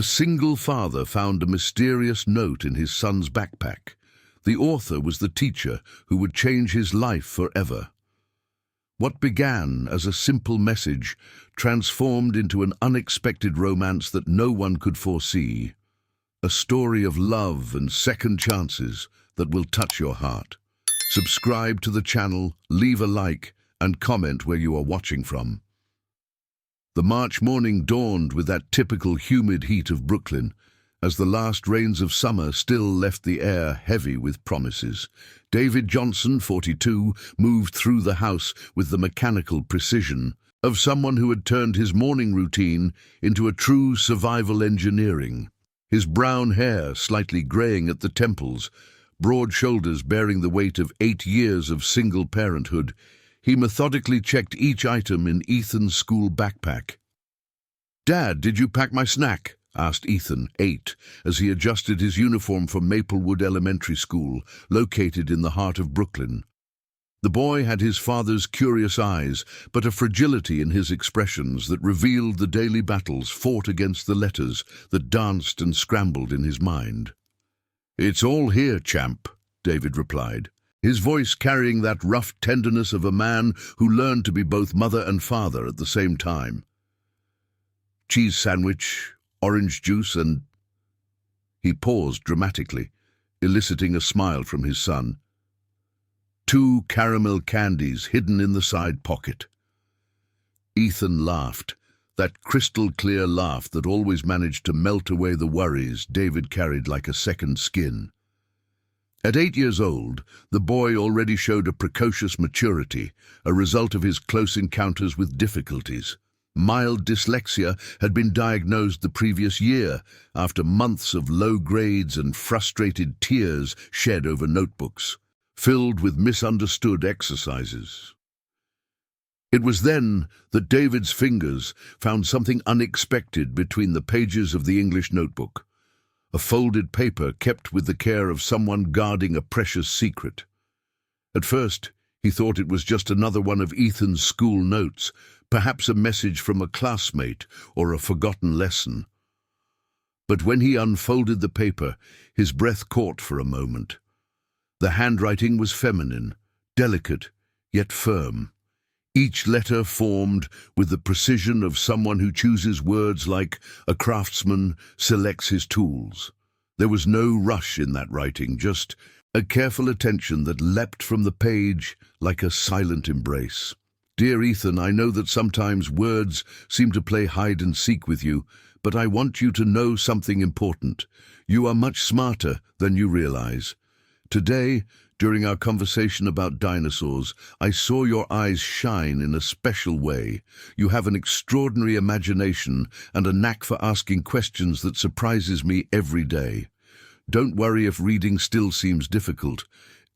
A single father found a mysterious note in his son's backpack. The author was the teacher who would change his life forever. What began as a simple message transformed into an unexpected romance that no one could foresee. A story of love and second chances that will touch your heart. Subscribe to the channel, leave a like, and comment where you are watching from. The March morning dawned with that typical humid heat of Brooklyn, as the last rains of summer still left the air heavy with promises. David Johnson, 42, moved through the house with the mechanical precision of someone who had turned his morning routine into a true survival engineering. His brown hair slightly graying at the temples, broad shoulders bearing the weight of 8 years of single parenthood, he methodically checked each item in Ethan's school backpack. "Dad, did you pack my snack?" asked Ethan, 8, as he adjusted his uniform for Maplewood Elementary School, located in the heart of Brooklyn. The boy had his father's curious eyes, but a fragility in his expressions that revealed the daily battles fought against the letters that danced and scrambled in his mind. "It's all here, champ," David replied, his voice carrying that rough tenderness of a man who learned to be both mother and father at the same time. "Cheese sandwich, orange juice, and—" He paused dramatically, eliciting a smile from his son. "2 caramel candies hidden in the side pocket." Ethan laughed, that crystal-clear laugh that always managed to melt away the worries David carried like a second skin. At 8 years old, the boy already showed a precocious maturity, a result of his close encounters with difficulties. Mild dyslexia had been diagnosed the previous year, after months of low grades and frustrated tears shed over notebooks, filled with misunderstood exercises. It was then that David's fingers found something unexpected between the pages of the English notebook. A folded paper kept with the care of someone guarding a precious secret. At first, he thought it was just another one of Ethan's school notes, perhaps a message from a classmate or a forgotten lesson. But when he unfolded the paper, his breath caught for a moment. The handwriting was feminine, delicate, yet firm. Each letter formed with the precision of someone who chooses words like a craftsman selects his tools. There was no rush in that writing, just a careful attention that leapt from the page like a silent embrace. "Dear Ethan, I know that sometimes words seem to play hide and seek with you, but I want you to know something important. You are much smarter than you realize. Today, during our conversation about dinosaurs, I saw your eyes shine in a special way. You have an extraordinary imagination and a knack for asking questions that surprises me every day. Don't worry if reading still seems difficult.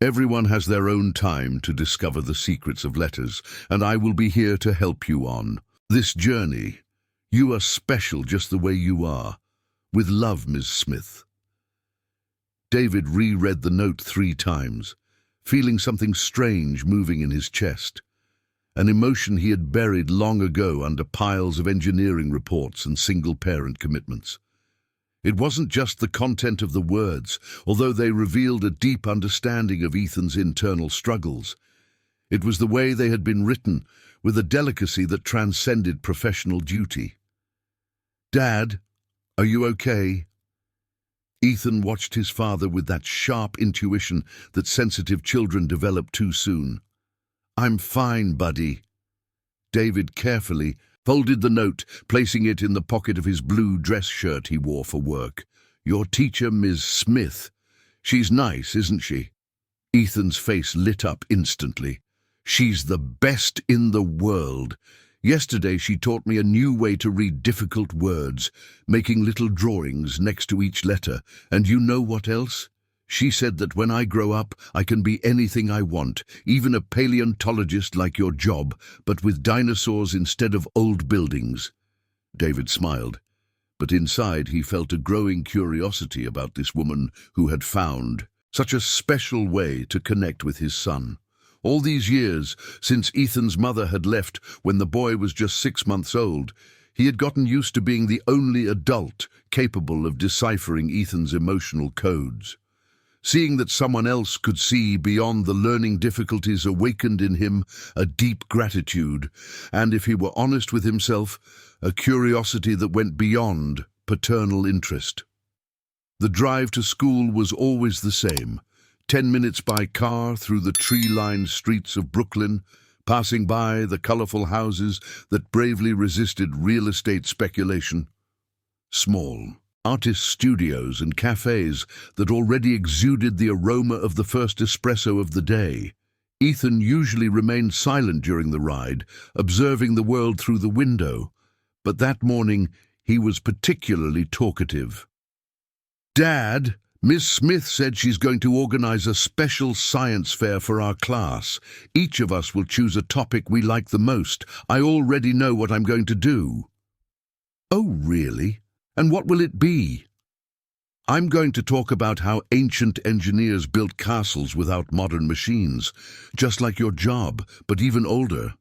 Everyone has their own time to discover the secrets of letters, and I will be here to help you on this journey. You are special just the way you are. With love, Ms. Smith." David reread the note 3 times, feeling something strange moving in his chest, an emotion he had buried long ago under piles of engineering reports and single-parent commitments. It wasn't just the content of the words, although they revealed a deep understanding of Ethan's internal struggles. It was the way they had been written, with a delicacy that transcended professional duty. "Dad, are you okay?" Ethan watched his father with that sharp intuition that sensitive children develop too soon. "I'm fine, buddy." David carefully folded the note, placing it in the pocket of his blue dress shirt he wore for work. "Your teacher, Ms. Smith. She's nice, isn't she?" Ethan's face lit up instantly. "She's the best in the world. Yesterday she taught me a new way to read difficult words, making little drawings next to each letter. And you know what else? She said that when I grow up, I can be anything I want, even a paleontologist like your job, but with dinosaurs instead of old buildings." David smiled, but inside he felt a growing curiosity about this woman who had found such a special way to connect with his son. All these years, since Ethan's mother had left when the boy was just 6 months old, He had gotten used to being the only adult capable of deciphering Ethan's emotional codes. Seeing that someone else could see beyond the learning difficulties awakened in him a deep gratitude, and if he were honest with himself, a curiosity that went beyond paternal interest. The drive to school was always the same, 10 minutes by car through the tree-lined streets of Brooklyn, passing by the colorful houses that bravely resisted real estate speculation. Small artist studios and cafes that already exuded the aroma of the first espresso of the day. Ethan usually remained silent during the ride, observing the world through the window, but that morning he was particularly talkative. "Dad, Miss Smith said she's going to organize a special science fair for our class. Each of us will choose a topic we like the most. I already know what I'm going to do." "Oh, really? And what will it be?" "I'm going to talk about how ancient engineers built castles without modern machines, just like your job, but even older."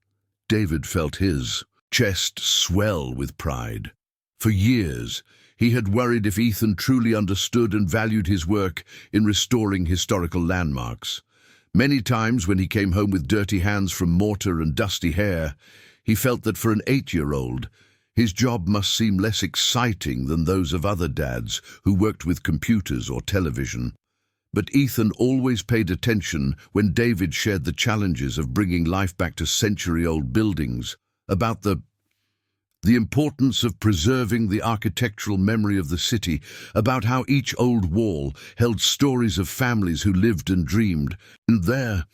David felt his chest swell with pride. For years, he had worried if Ethan truly understood and valued his work in restoring historical landmarks. Many times when he came home with dirty hands from mortar and dusty hair, he felt that for an 8-year-old, his job must seem less exciting than those of other dads who worked with computers or television. But Ethan always paid attention when David shared the challenges of bringing life back to century-old buildings, about the importance of preserving the architectural memory of the city, about how each old wall held stories of families who lived and dreamed. "And there,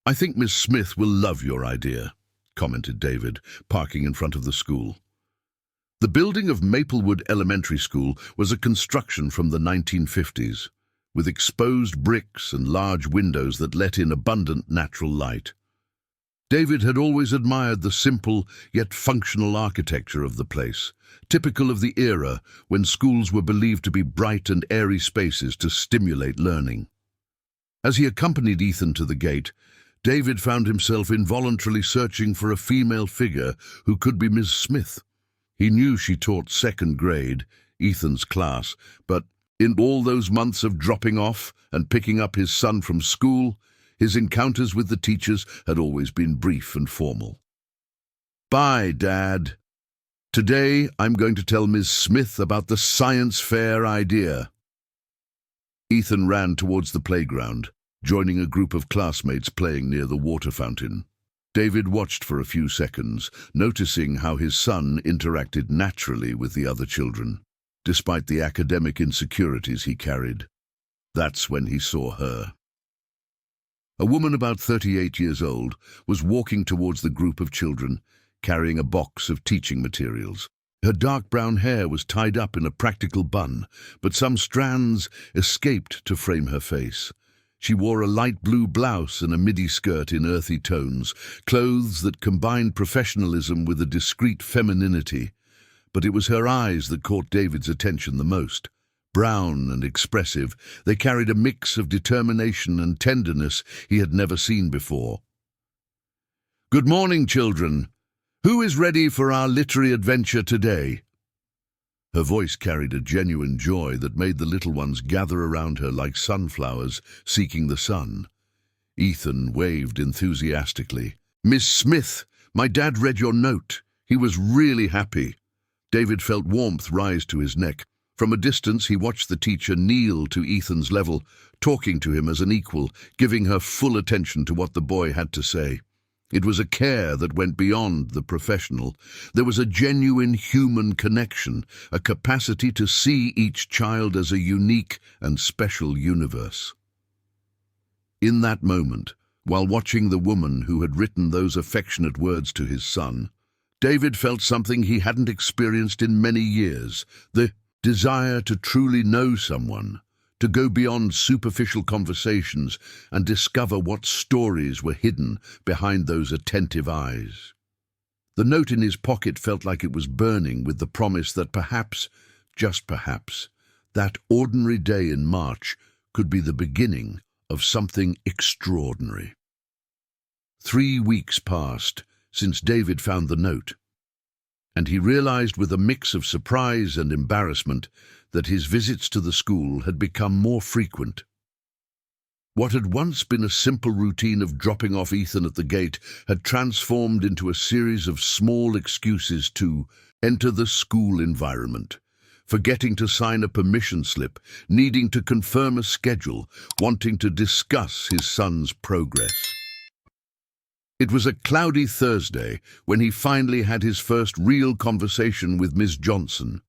I think Miss Smith will love your idea," commented David, parking in front of the school. The building of Maplewood Elementary School was a construction from the 1950s, with exposed bricks and large windows that let in abundant natural light. David had always admired the simple yet functional architecture of the place, typical of the era when schools were believed to be bright and airy spaces to stimulate learning. As he accompanied Ethan to the gate, David found himself involuntarily searching for a female figure who could be Miss Smith. He knew she taught second grade, Ethan's class, but in all those months of dropping off and picking up his son from school, his encounters with the teachers had always been brief and formal. "Bye, Dad. Today I'm going to tell Miss Smith about the science fair idea." Ethan ran towards the playground, joining a group of classmates playing near the water fountain. David watched for a few seconds, noticing how his son interacted naturally with the other children, despite the academic insecurities he carried. That's when he saw her. A woman about 38 years old was walking towards the group of children, carrying a box of teaching materials. Her dark brown hair was tied up in a practical bun, but some strands escaped to frame her face. She wore a light blue blouse and a midi skirt in earthy tones, clothes that combined professionalism with a discreet femininity. But it was her eyes that caught David's attention the most. Brown and expressive, they carried a mix of determination and tenderness he had never seen before. "Good morning, children. Who is ready for our literary adventure today?" Her voice carried a genuine joy that made the little ones gather around her like sunflowers seeking the sun. Ethan waved enthusiastically. "Miss Smith, my dad read your note. He was really happy." David felt warmth rise to his neck. From a distance, he watched the teacher kneel to Ethan's level, talking to him as an equal, giving her full attention to what the boy had to say. It was a care that went beyond the professional. There was a genuine human connection, a capacity to see each child as a unique and special universe. In that moment, while watching the woman who had written those affectionate words to his son, David felt something he hadn't experienced in many years, the desire to truly know someone, to go beyond superficial conversations and discover what stories were hidden behind those attentive eyes. The note in his pocket felt like it was burning with the promise that perhaps, just perhaps, that ordinary day in March could be the beginning of something extraordinary. 3 weeks passed since David found the note. and he realized with a mix of surprise and embarrassment that his visits to the school had become more frequent. What had once been a simple routine of dropping off Ethan at the gate had transformed into a series of small excuses to enter the school environment. Forgetting to sign a permission slip, needing to confirm a schedule, wanting to discuss his son's progress. It was a cloudy Thursday when he finally had his first real conversation with Ms. Johnson,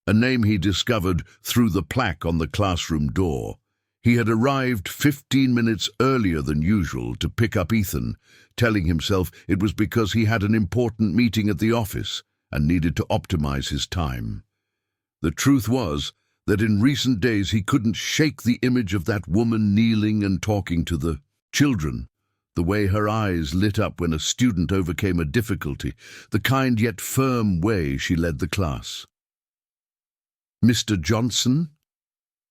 a name he discovered through the plaque on the classroom door. He had arrived 15 minutes earlier than usual to pick up Ethan, telling himself it was because he had an important meeting at the office and needed to optimize his time. The truth was that in recent days he couldn't shake the image of that woman kneeling and talking to the children, the way her eyes lit up when a student overcame a difficulty, the kind yet firm way she led the class. "Mr. Johnson?"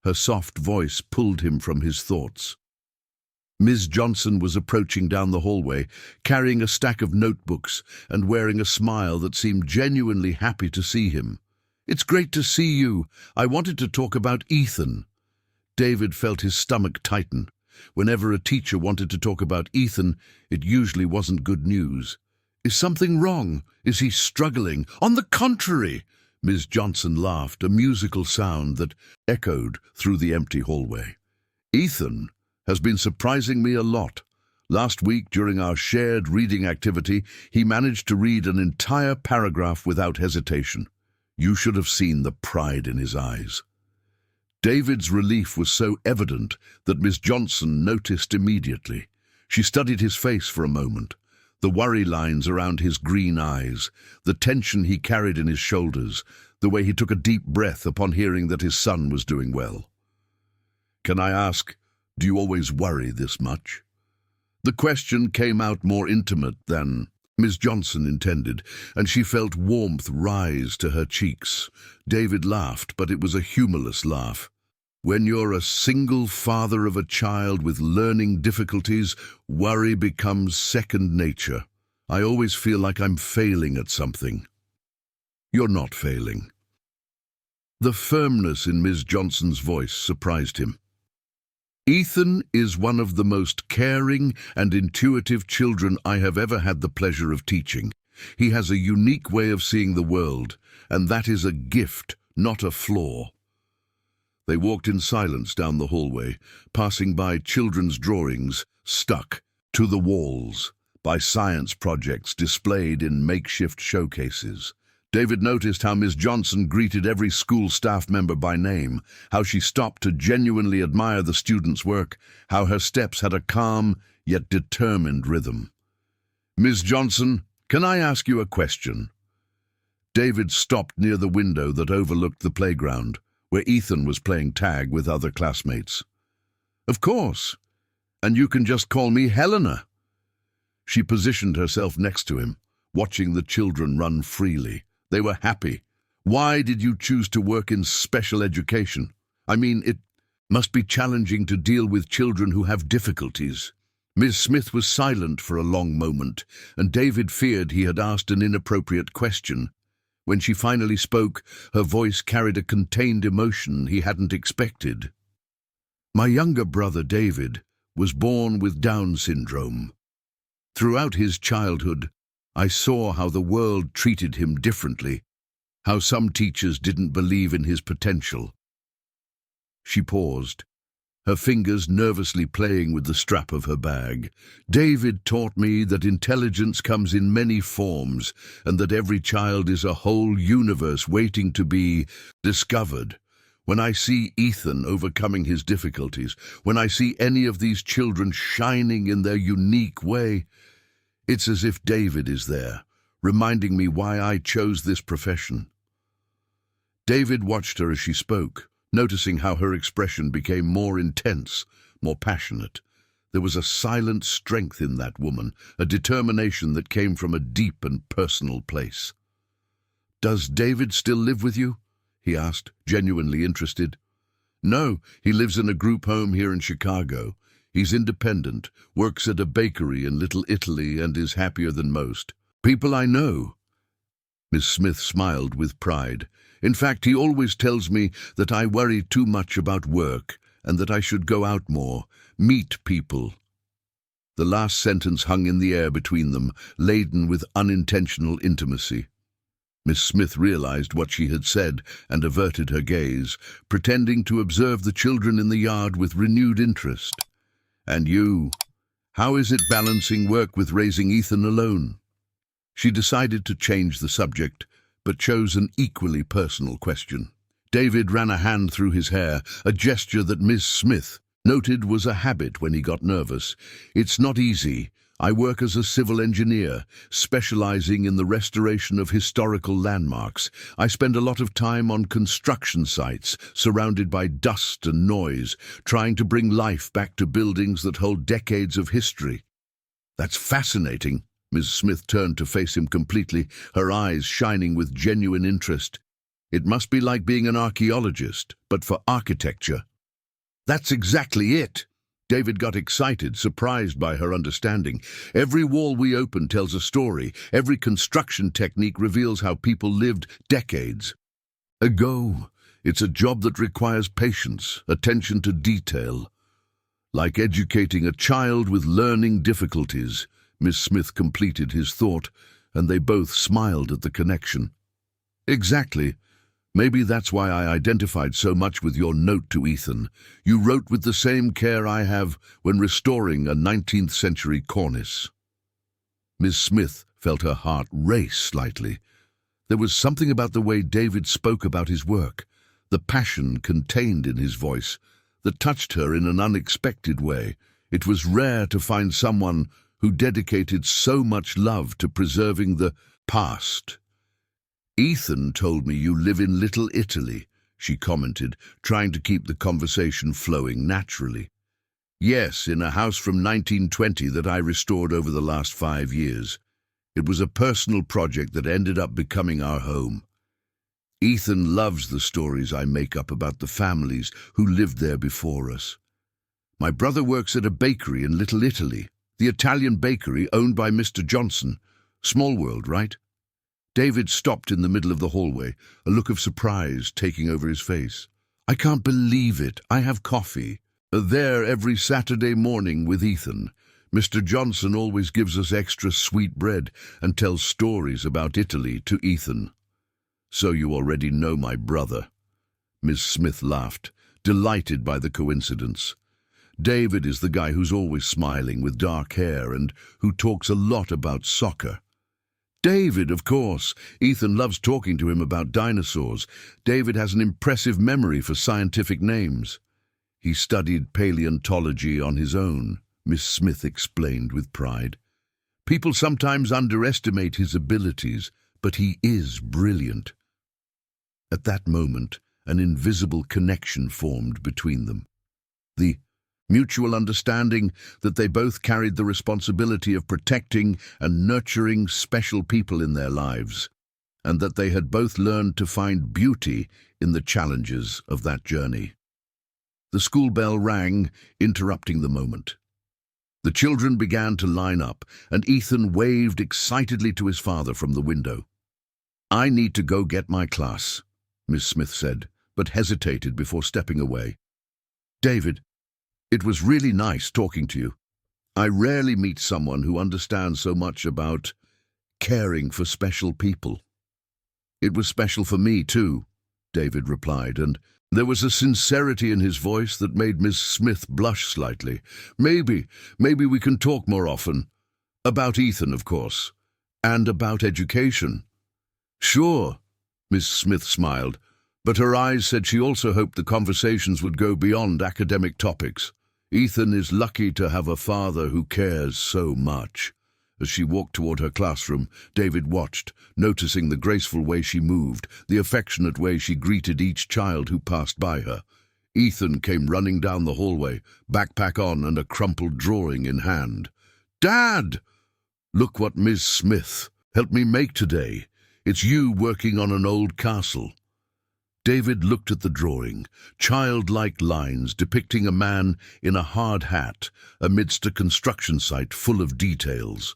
Her soft voice pulled him from his thoughts. Ms. Johnson was approaching down the hallway, carrying a stack of notebooks and wearing a smile that seemed genuinely happy to see him. "It's great to see you. I wanted to talk about Ethan." David felt his stomach tighten. Whenever a teacher wanted to talk about Ethan, it usually wasn't good news. "Is something wrong? Is he struggling?" "On the contrary!" Ms. Johnson laughed, a musical sound that echoed through the empty hallway. "Ethan has been surprising me a lot. Last week, during our shared reading activity, he managed to read an entire paragraph without hesitation. You should have seen the pride in his eyes." David's relief was so evident that Miss Johnson noticed immediately. She studied his face for a moment, the worry lines around his green eyes, the tension he carried in his shoulders, the way he took a deep breath upon hearing that his son was doing well. "Can I ask, do you always worry this much?" The question came out more intimate than Miss Johnson intended, and she felt warmth rise to her cheeks. David laughed, but it was a humorless laugh. "When you're a single father of a child with learning difficulties, worry becomes second nature. I always feel like I'm failing at something." "You're not failing." The firmness in Ms. Johnson's voice surprised him. "Ethan is one of the most caring and intuitive children I have ever had the pleasure of teaching. He has a unique way of seeing the world, and that is a gift, not a flaw." They walked in silence down the hallway, passing by children's drawings stuck to the walls, by science projects displayed in makeshift showcases. David noticed how Ms. Johnson greeted every school staff member by name, how she stopped to genuinely admire the students' work, how her steps had a calm yet determined rhythm. "Ms. Johnson, can I ask you a question?" David stopped near the window that overlooked the playground, where Ethan was playing tag with other classmates. "Of course, and you can just call me Helena." She positioned herself next to him, watching the children run freely. They were happy. "Why did you choose to work in special education? I mean, it must be challenging to deal with children who have difficulties." Ms. Smith was silent for a long moment, and David feared he had asked an inappropriate question. When she finally spoke, her voice carried a contained emotion he hadn't expected. "My younger brother, David, was born with Down syndrome. Throughout his childhood, I saw how the world treated him differently, how some teachers didn't believe in his potential." She paused, her fingers nervously playing with the strap of her bag. "David taught me that intelligence comes in many forms and that every child is a whole universe waiting to be discovered. When I see Ethan overcoming his difficulties, when I see any of these children shining in their unique way, it's as if David is there, reminding me why I chose this profession." David watched her as she spoke, noticing how her expression became more intense, more passionate. There was a silent strength in that woman, a determination that came from a deep and personal place. "Does David still live with you?" he asked, genuinely interested. "No, he lives in a group home here in Chicago. He's independent, works at a bakery in Little Italy, and is happier than most people I know." Miss Smith smiled with pride. In fact, he always tells me that I worry too much about work and that I should go out more, meet people. The last sentence hung in the air between them, laden with unintentional intimacy. Miss Smith realized what she had said and averted her gaze, pretending to observe the children in the yard with renewed interest. "And you? How is it balancing work with raising Ethan alone?" She decided to change the subject, but chose an equally personal question. David ran a hand through his hair, a gesture that Miss Smith noted was a habit when he got nervous. "It's not easy. I work as a civil engineer, specializing in the restoration of historical landmarks. I spend a lot of time on construction sites, surrounded by dust and noise, trying to bring life back to buildings that hold decades of history." "That's fascinating." Ms. Smith turned to face him completely, her eyes shining with genuine interest. "It must be like being an archaeologist, but for architecture." "That's exactly it." David got excited, surprised by her understanding. "Every wall we open tells a story. Every construction technique reveals how people lived decades ago. It's a job that requires patience, attention to detail. Like educating a child with learning difficulties." Miss Smith completed his thought, and they both smiled at the connection. "Exactly. Maybe that's why I identified so much with your note to Ethan. You wrote with the same care I have when restoring a 19th century cornice." Miss Smith felt her heart race slightly. There was something about the way David spoke about his work, the passion contained in his voice, that touched her in an unexpected way. It was rare to find someone who dedicated so much love to preserving the past. "Ethan told me you live in Little Italy," she commented, trying to keep the conversation flowing naturally. "Yes, in a house from 1920 that I restored over the last 5 years. It was a personal project that ended up becoming our home. Ethan loves the stories I make up about the families who lived there before us. My brother works at a bakery in Little Italy, the Italian bakery owned by Mr. Johnson. Small world, right?" David stopped in the middle of the hallway, a look of surprise taking over his face. "I can't believe it. I have coffee there every Saturday morning with Ethan. Mr. Johnson always gives us extra sweet bread and tells stories about Italy to Ethan." "So you already know my brother." Miss Smith laughed, delighted by the coincidence. "David is the guy who's always smiling with dark hair and who talks a lot about soccer." "David, of course. Ethan loves talking to him about dinosaurs. David has an impressive memory for scientific names." "He studied paleontology on his own," Miss Smith explained with pride. "People sometimes underestimate his abilities, but he is brilliant." At that moment, an invisible connection formed between them. The mutual understanding that they both carried the responsibility of protecting and nurturing special people in their lives, and that they had both learned to find beauty in the challenges of that journey. The school bell rang, interrupting the moment. The children began to line up, and Ethan waved excitedly to his father from the window. "I need to go get my class," Miss Smith said, but hesitated before stepping away. "David, it was really nice talking to you. I rarely meet someone who understands so much about caring for special people." "It was special for me, too," David replied, and there was a sincerity in his voice that made Miss Smith blush slightly. Maybe we can talk more often. About Ethan, of course, and about education." "Sure," Miss Smith smiled, but her eyes said she also hoped the conversations would go beyond academic topics. "Ethan is lucky to have a father who cares so much." As she walked toward her classroom, David watched, noticing the graceful way she moved, the affectionate way she greeted each child who passed by her. Ethan came running down the hallway, backpack on and a crumpled drawing in hand. "Dad! Look what Miss Smith helped me make today. It's you working on an old castle." David looked at the drawing, childlike lines depicting a man in a hard hat amidst a construction site full of details.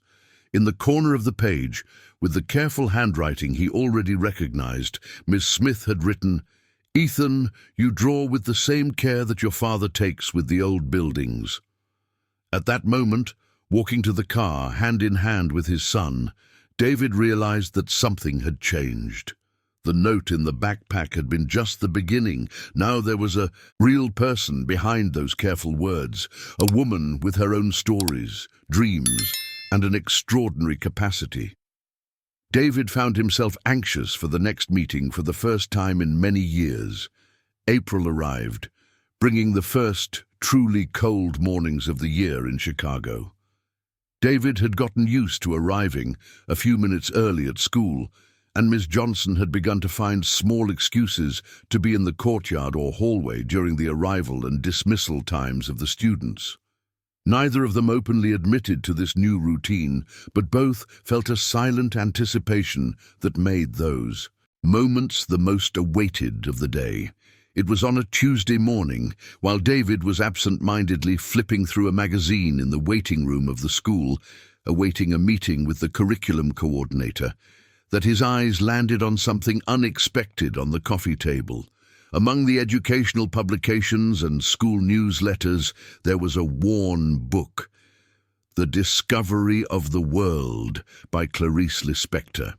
In the corner of the page, with the careful handwriting he already recognized, Miss Smith had written, "Ethan, you draw with the same care that your father takes with the old buildings." At that moment, walking to the car, hand in hand with his son, David realized that something had changed. The note in the backpack had been just the beginning. Now there was a real person behind those careful words, a woman with her own stories, dreams, and an extraordinary capacity. David found himself anxious for the next meeting for the first time in many years. April arrived, bringing the first truly cold mornings of the year in Chicago. David had gotten used to arriving a few minutes early at school, and Miss Johnson had begun to find small excuses to be in the courtyard or hallway during the arrival and dismissal times of the students. Neither of them openly admitted to this new routine, but both felt a silent anticipation that made those moments the most awaited of the day. It was on a Tuesday morning, while David was absent-mindedly flipping through a magazine in the waiting room of the school, awaiting a meeting with the curriculum coordinator, that his eyes landed on something unexpected on the coffee table. Among the educational publications and school newsletters, there was a worn book, The Discovery of the World by Clarice Lispector.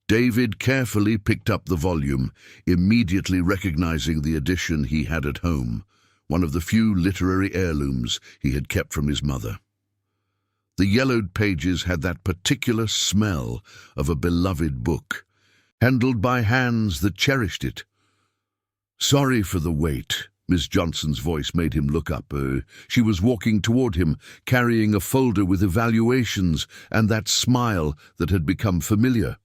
David carefully picked up the volume, immediately recognizing the edition he had at home, one of the few literary heirlooms he had kept from his mother. The yellowed pages had that particular smell of a beloved book, handled by hands that cherished it. "Sorry for the wait." Miss Johnson's voice made him look up. She was walking toward him, carrying a folder with evaluations and that smile that had become familiar.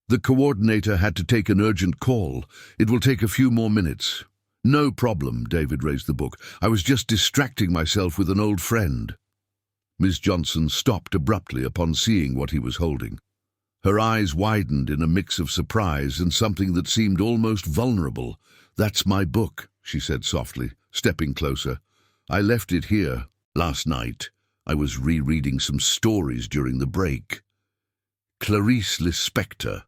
"The coordinator had to take an urgent call. It will take a few more minutes." "No problem," David raised the book. "I was just distracting myself with an old friend." Miss Johnson stopped abruptly upon seeing what he was holding. Her eyes widened in a mix of surprise and something that seemed almost vulnerable. "That's my book," she said softly, stepping closer. "I left it here last night. I was rereading some stories during the break." Clarice Lispector.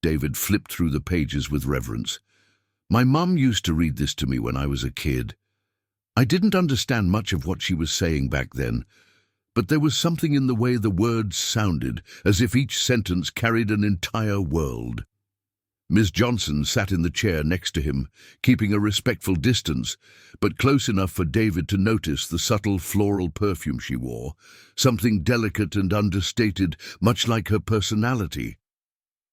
David flipped through the pages with reverence. "My mum used to read this to me when I was a kid. I didn't understand much of what she was saying back then, but there was something in the way the words sounded, as if each sentence carried an entire world." Miss Johnson sat in the chair next to him, keeping a respectful distance, but close enough for David to notice the subtle floral perfume she wore, something delicate and understated, much like her personality.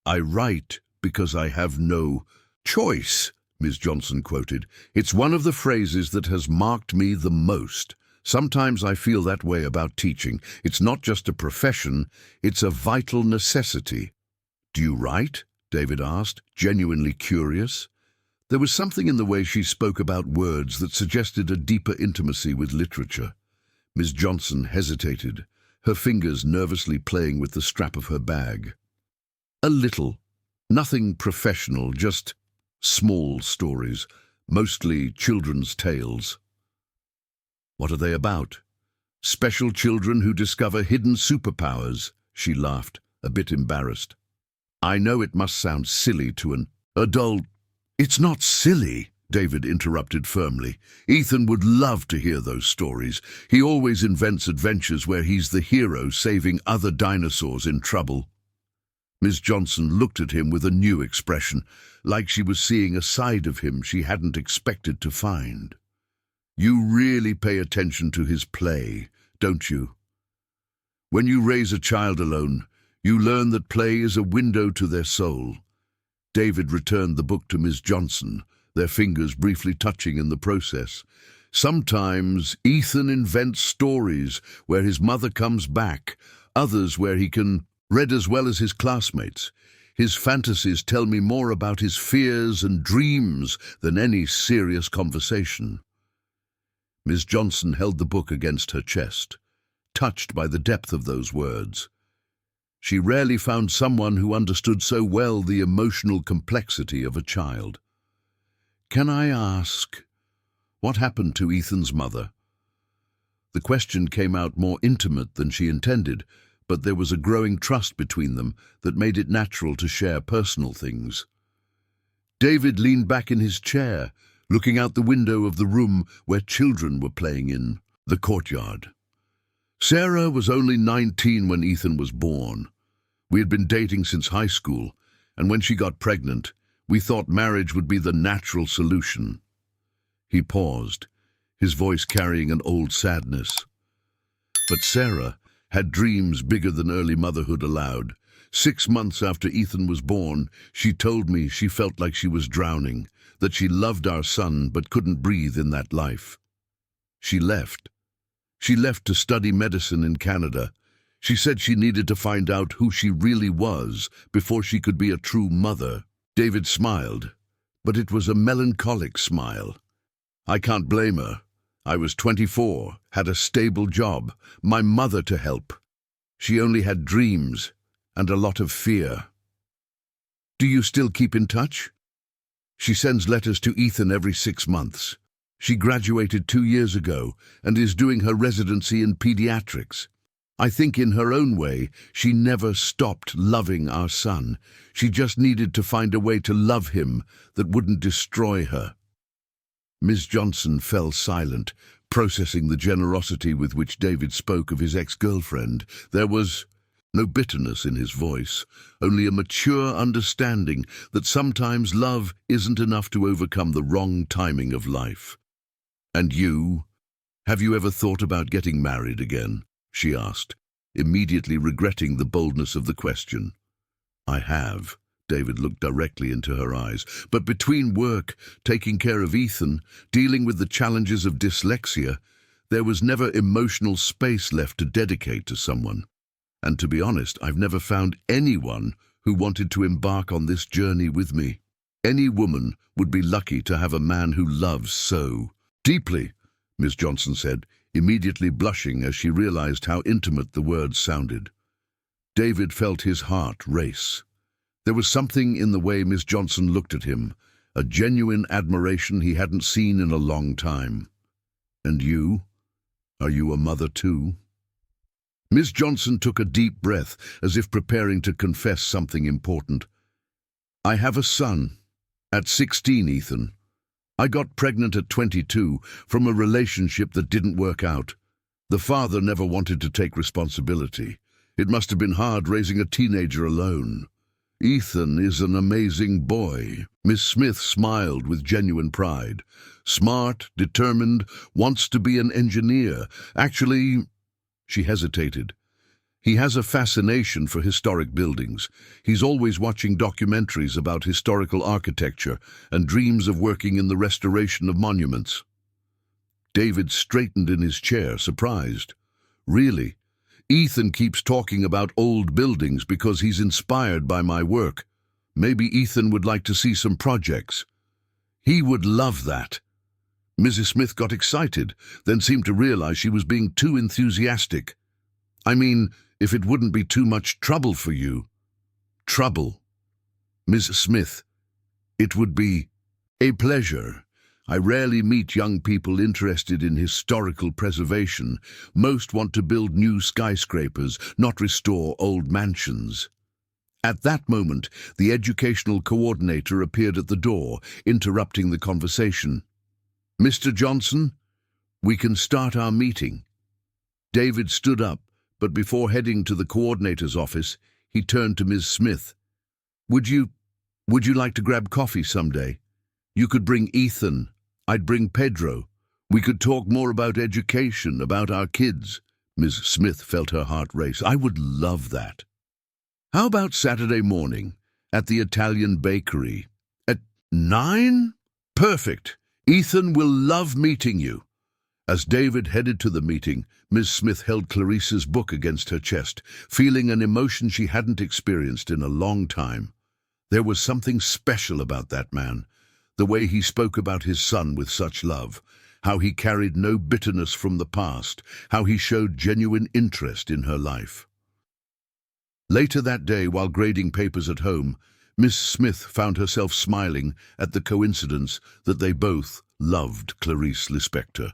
"I write because I have no choice," Miss Johnson quoted. "It's one of the phrases that has marked me the most. Sometimes I feel that way about teaching. It's not just a profession, it's a vital necessity." "Do you write?" David asked, genuinely curious. There was something in the way she spoke about words that suggested a deeper intimacy with literature. Miss Johnson hesitated, her fingers nervously playing with the strap of her bag. "A little. Nothing professional, just small stories, mostly children's tales." "What are they about?" "Special children who discover hidden superpowers," she laughed, a bit embarrassed. "I know it must sound silly to an adult." "It's not silly," David interrupted firmly. "Ethan would love to hear those stories. He always invents adventures where he's the hero saving other dinosaurs in trouble." Miss Johnson looked at him with a new expression, like she was seeing a side of him she hadn't expected to find. "You really pay attention to his play, don't you? When you raise a child alone, you learn that play is a window to their soul." David returned the book to Miss Johnson, their fingers briefly touching in the process. "Sometimes Ethan invents stories where his mother comes back, others where he can read as well as his classmates. His fantasies tell me more about his fears and dreams than any serious conversation." Miss Johnson held the book against her chest, touched by the depth of those words. She rarely found someone who understood so well the emotional complexity of a child. "Can I ask, what happened to Ethan's mother?" The question came out more intimate than she intended, but there was a growing trust between them that made it natural to share personal things. David leaned back in his chair, looking out the window of the room where children were playing in the courtyard. Sarah was only 19 when Ethan was born. We had been dating since high school, and when she got pregnant, we thought marriage would be the natural solution. He paused, his voice carrying an old sadness. But Sarah had dreams bigger than early motherhood allowed. 6 months after Ethan was born, she told me she felt like she was drowning, that she loved our son but couldn't breathe in that life. She left. She left to study medicine in Canada. She said she needed to find out who she really was before she could be a true mother. David smiled, but it was a melancholic smile. I can't blame her. I was 24, had a stable job, my mother to help. She only had dreams and a lot of fear. Do you still keep in touch? She sends letters to Ethan every 6 months. She graduated 2 years ago and is doing her residency in pediatrics. I think in her own way, she never stopped loving our son. She just needed to find a way to love him that wouldn't destroy her. Ms. Johnson fell silent, processing the generosity with which David spoke of his ex-girlfriend. There was no bitterness in his voice, only a mature understanding that sometimes love isn't enough to overcome the wrong timing of life. And you? Have you ever thought about getting married again? She asked, immediately regretting the boldness of the question. I have. David looked directly into her eyes. But between work, taking care of Ethan, dealing with the challenges of dyslexia, there was never emotional space left to dedicate to someone. And to be honest, I've never found anyone who wanted to embark on this journey with me. Any woman would be lucky to have a man who loves so deeply, Ms. Johnson said, immediately blushing as she realized how intimate the words sounded. David felt his heart race. There was something in the way Ms. Johnson looked at him, a genuine admiration he hadn't seen in a long time. And you? Are you a mother too? Ms. Johnson took a deep breath, as if preparing to confess something important. I have a son. At 16, Ethan. I got pregnant at 22 from a relationship that didn't work out. The father never wanted to take responsibility. It must have been hard raising a teenager alone. Ethan is an amazing boy. Miss Smith smiled with genuine pride. Smart, determined, wants to be an engineer. Actually, she hesitated. He has a fascination for historic buildings. He's always watching documentaries about historical architecture and dreams of working in the restoration of monuments. David straightened in his chair, surprised. Really? Ethan keeps talking about old buildings because he's inspired by my work. Maybe Ethan would like to see some projects. He would love that. Mrs. Smith got excited, then seemed to realize she was being too enthusiastic. I mean, if it wouldn't be too much trouble for you. Trouble. Miss Smith, it would be a pleasure. I rarely meet young people interested in historical preservation. Most want to build new skyscrapers, not restore old mansions. At that moment, the educational coordinator appeared at the door, interrupting the conversation. Mr. Johnson, we can start our meeting. David stood up, but before heading to the coordinator's office, he turned to Ms. Smith. Would you like to grab coffee someday? You could bring Ethan. I'd bring Pedro. We could talk more about education, about our kids. Ms. Smith felt her heart race. I would love that. How about Saturday morning at the Italian bakery? At 9? Perfect. Ethan will love meeting you. As David headed to the meeting, Ms. Smith held Clarice's book against her chest, feeling an emotion she hadn't experienced in a long time. There was something special about that man, the way he spoke about his son with such love, how he carried no bitterness from the past, how he showed genuine interest in her life. Later that day, while grading papers at home, Miss Smith found herself smiling at the coincidence that they both loved Clarice Lispector.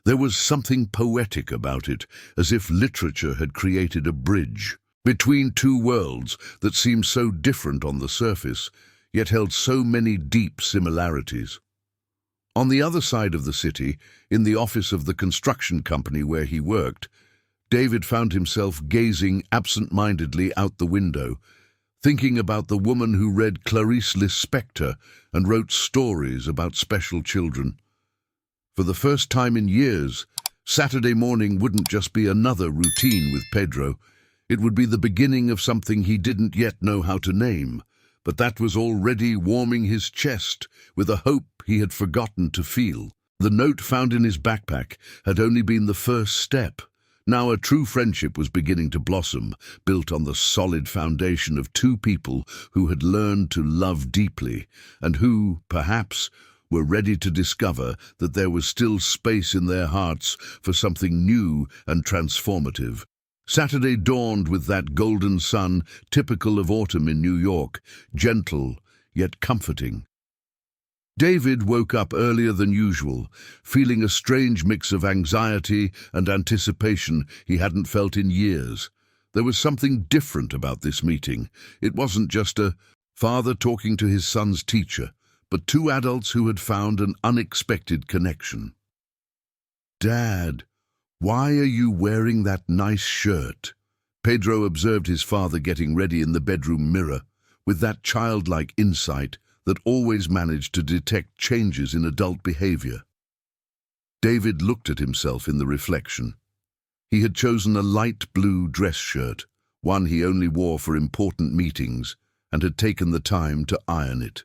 There was something poetic about it, as if literature had created a bridge between two worlds that seemed so different on the surface, yet held so many deep similarities. On the other side of the city, in the office of the construction company where he worked, David found himself gazing absent-mindedly out the window, thinking about the woman who read Clarice Lispector and wrote stories about special children. For the first time in years, Saturday morning wouldn't just be another routine with Pedro. It would be the beginning of something he didn't yet know how to name, but that was already warming his chest with a hope he had forgotten to feel. The note found in his backpack had only been the first step. Now a true friendship was beginning to blossom, built on the solid foundation of two people who had learned to love deeply, and who, perhaps, were ready to discover that there was still space in their hearts for something new and transformative. Saturday dawned with that golden sun, typical of autumn in New York, gentle yet comforting. David woke up earlier than usual, feeling a strange mix of anxiety and anticipation he hadn't felt in years. There was something different about this meeting. It wasn't just a father talking to his son's teacher, but two adults who had found an unexpected connection. "Dad, why are you wearing that nice shirt?" Pedro observed his father getting ready in the bedroom mirror, with that childlike insight that always managed to detect changes in adult behavior. David looked at himself in the reflection. He had chosen a light blue dress shirt, one he only wore for important meetings, and had taken the time to iron it.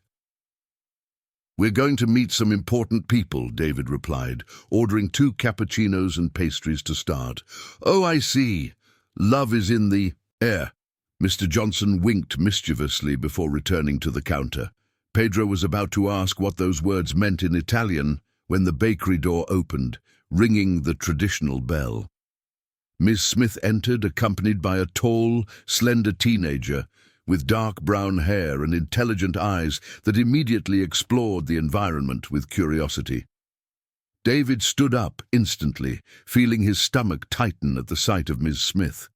"We're going to meet some important people," David replied, ordering 2 cappuccinos and pastries to start. "Oh, I see. Love is in the air." Mr. Johnson winked mischievously before returning to the counter. Pedro was about to ask what those words meant in Italian when the bakery door opened, ringing the traditional bell. Miss Smith entered, accompanied by a tall, slender teenager with dark brown hair and intelligent eyes that immediately explored the environment with curiosity. David stood up instantly, feeling his stomach tighten at the sight of Miss Smith.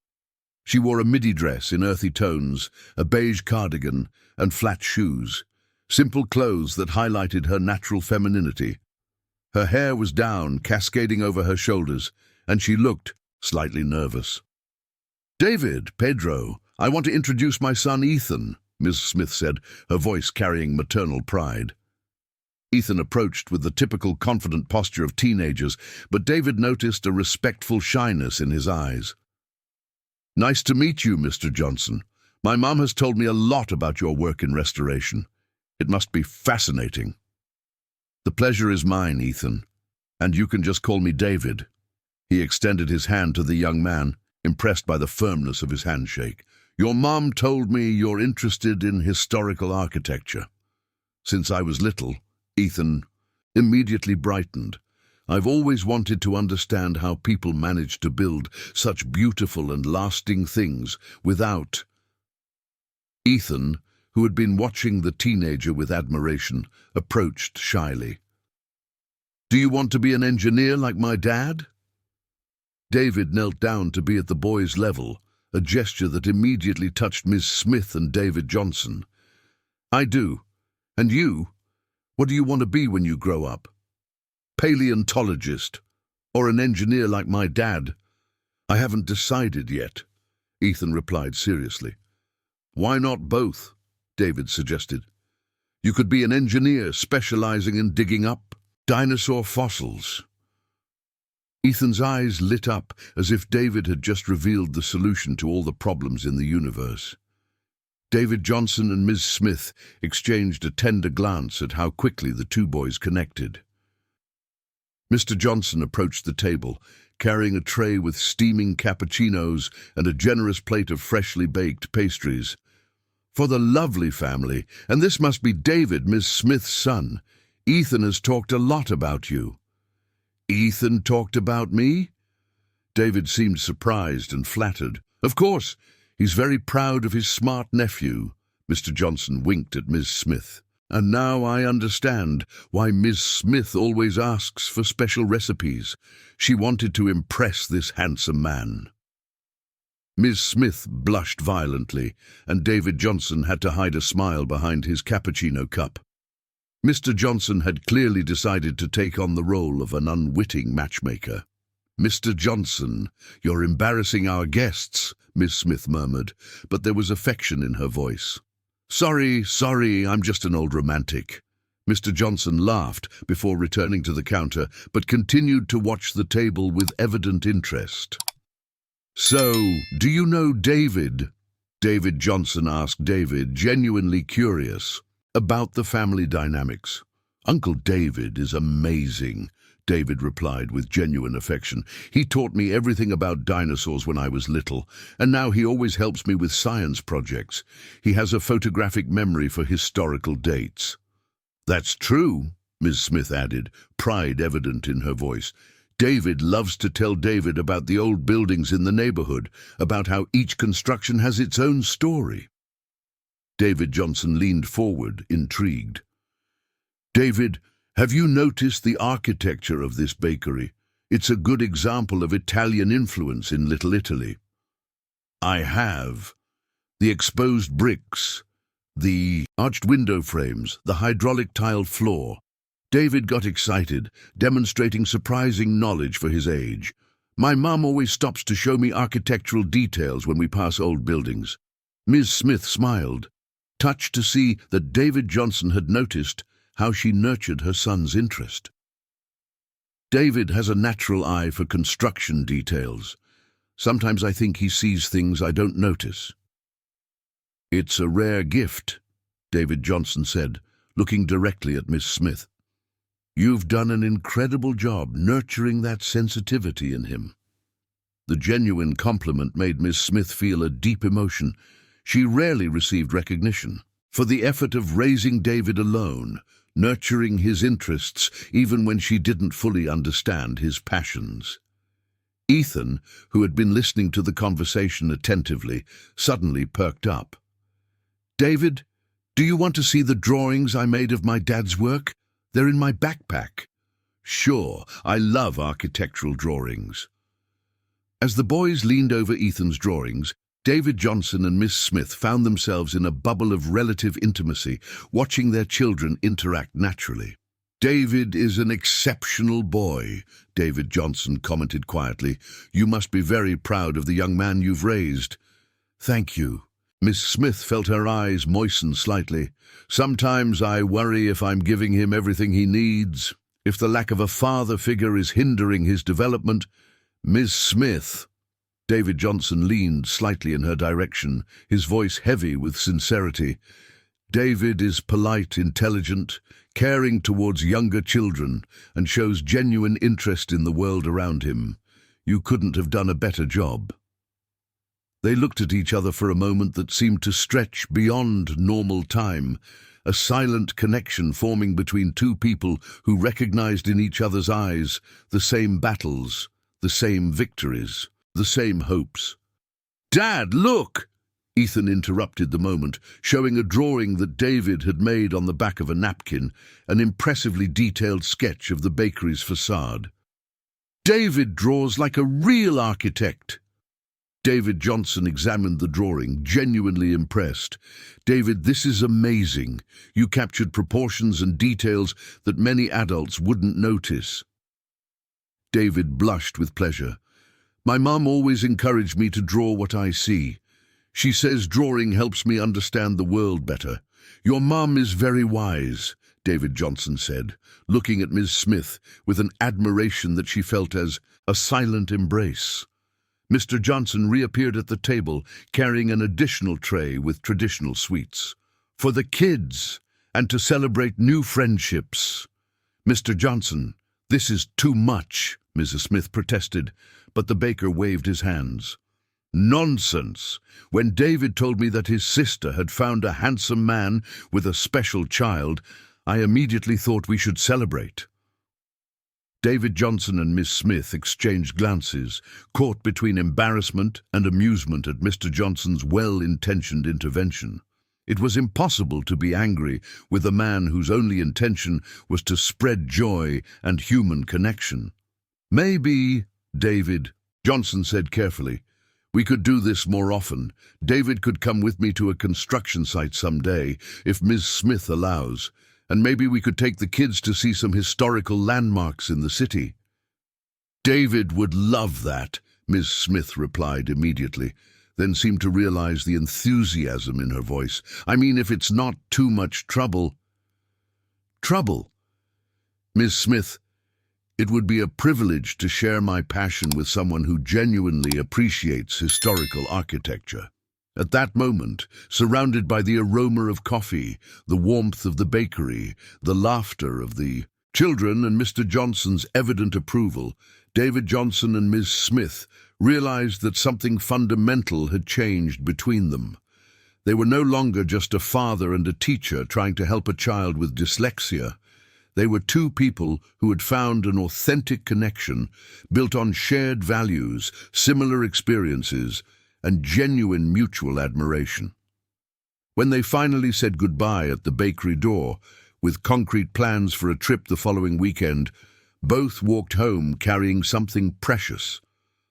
She wore a midi dress in earthy tones, a beige cardigan, and flat shoes. Simple clothes that highlighted her natural femininity. Her hair was down, cascading over her shoulders, and she looked slightly nervous. "David, Pedro, I want to introduce my son Ethan," Ms. Smith said, her voice carrying maternal pride. Ethan approached with the typical confident posture of teenagers, but David noticed a respectful shyness in his eyes. "Nice to meet you, Mr. Johnson. My mom has told me a lot about your work in restoration. It must be fascinating." "The pleasure is mine, Ethan, and you can just call me David." He extended his hand to the young man, impressed by the firmness of his handshake. "Your mom told me you're interested in historical architecture." "Since I was little," Ethan immediately brightened. "I've always wanted to understand how people manage to build such beautiful and lasting things without—" Ethan, who had been watching the teenager with admiration, approached shyly. "Do you want to be an engineer like my dad?" David knelt down to be at the boy's level, a gesture that immediately touched Miss Smith and David Johnson. "I do. And you? What do you want to be when you grow up? Paleontologist, or an engineer like my dad?" "I haven't decided yet," Ethan replied seriously. "Why not both?" David suggested. "You could be an engineer specializing in digging up dinosaur fossils." Ethan's eyes lit up as if David had just revealed the solution to all the problems in the universe. David Johnson and Ms. Smith exchanged a tender glance at how quickly the two boys connected. Mr. Johnson approached the table, carrying a tray with steaming cappuccinos and a generous plate of freshly baked pastries. "For the lovely family, and this must be David, Miss Smith's son. Ethan has talked a lot about you." "Ethan talked about me?" David seemed surprised and flattered. "Of course, he's very proud of his smart nephew." Mr. Johnson winked at Ms. Smith. And now I understand why Miss Smith always asks for special recipes. She wanted to impress this handsome man. Miss Smith blushed violently, and David Johnson had to hide a smile behind his cappuccino cup. Mr. Johnson had clearly decided to take on the role of an unwitting matchmaker. "Mr. Johnson, you're embarrassing our guests," Miss Smith murmured, but there was affection in her voice. Sorry, I'm just an old romantic." Mr. Johnson laughed before returning to the counter, but continued to watch the table with evident interest. "So, do you know David?" David Johnson asked David, genuinely curious about the family dynamics. "Uncle David is amazing," David replied with genuine affection. "He taught me everything about dinosaurs when I was little, and now he always helps me with science projects. He has a photographic memory for historical dates." "That's true," Ms. Smith added, pride evident in her voice. "David loves to tell David about the old buildings in the neighborhood, about how each construction has its own story." David Johnson leaned forward, intrigued. "David, have you noticed the architecture of this bakery? It's a good example of Italian influence in Little Italy." "I have. The exposed bricks, the arched window frames, the hydraulic tiled floor." David got excited, demonstrating surprising knowledge for his age. "My mum always stops to show me architectural details when we pass old buildings." Ms. Smith smiled, touched to see that David Johnson had noticed how she nurtured her son's interest. "David has a natural eye for construction details. Sometimes I think he sees things I don't notice." "It's a rare gift," David Johnson said, looking directly at Miss Smith. "You've done an incredible job nurturing that sensitivity in him." The genuine compliment made Miss Smith feel a deep emotion. She rarely received recognition for the effort of raising David alone, nurturing his interests even when she didn't fully understand his passions. Ethan, who had been listening to the conversation attentively, suddenly perked up. "David, do you want to see the drawings I made of my dad's work? They're in my backpack." "Sure, I love architectural drawings." As the boys leaned over Ethan's drawings, David Johnson and Miss Smith found themselves in a bubble of relative intimacy, watching their children interact naturally. "David is an exceptional boy," David Johnson commented quietly. "You must be very proud of the young man you've raised." "Thank you." Miss Smith felt her eyes moisten slightly. "Sometimes I worry if I'm giving him everything he needs, if the lack of a father figure is hindering his development." "Miss Smith." David Johnson leaned slightly in her direction, his voice heavy with sincerity. "David is polite, intelligent, caring towards younger children, and shows genuine interest in the world around him. You couldn't have done a better job." They looked at each other for a moment that seemed to stretch beyond normal time, a silent connection forming between two people who recognized in each other's eyes the same battles, the same victories, the same hopes. "Dad, look!" Ethan interrupted the moment, showing a drawing that David had made on the back of a napkin, an impressively detailed sketch of the bakery's facade. "David draws like a real architect." David Johnson examined the drawing, genuinely impressed. "David, this is amazing. You captured proportions and details that many adults wouldn't notice." David blushed with pleasure. "My mum always encouraged me to draw what I see. She says drawing helps me understand the world better." "Your mum is very wise," David Johnson said, looking at Ms. Smith with an admiration that she felt as a silent embrace. Mr. Johnson reappeared at the table, carrying an additional tray with traditional sweets. "For the kids, and to celebrate new friendships." "Mr. Johnson, this is too much," Mrs. Smith protested, but the baker waved his hands. "Nonsense! When David told me that his sister had found a handsome man with a special child, I immediately thought we should celebrate." David Johnson and Miss Smith exchanged glances, caught between embarrassment and amusement at Mr. Johnson's well-intentioned intervention. It was impossible to be angry with a man whose only intention was to spread joy and human connection. "Maybe, David," Johnson said carefully, "we could do this more often. David could come with me to a construction site someday, if Ms. Smith allows, and maybe we could take the kids to see some historical landmarks in the city." "David would love that," Ms. Smith replied immediately, then seemed to realize the enthusiasm in her voice. "I mean, if it's not too much trouble." "Trouble? Ms. Smith, it would be a privilege to share my passion with someone who genuinely appreciates historical architecture." At that moment, surrounded by the aroma of coffee, the warmth of the bakery, the laughter of the children, and Mr. Johnson's evident approval, David Johnson and Ms. Smith realized that something fundamental had changed between them. They were no longer just a father and a teacher trying to help a child with dyslexia. They were two people who had found an authentic connection built on shared values, similar experiences, and genuine mutual admiration. When they finally said goodbye at the bakery door, with concrete plans for a trip the following weekend, both walked home carrying something precious,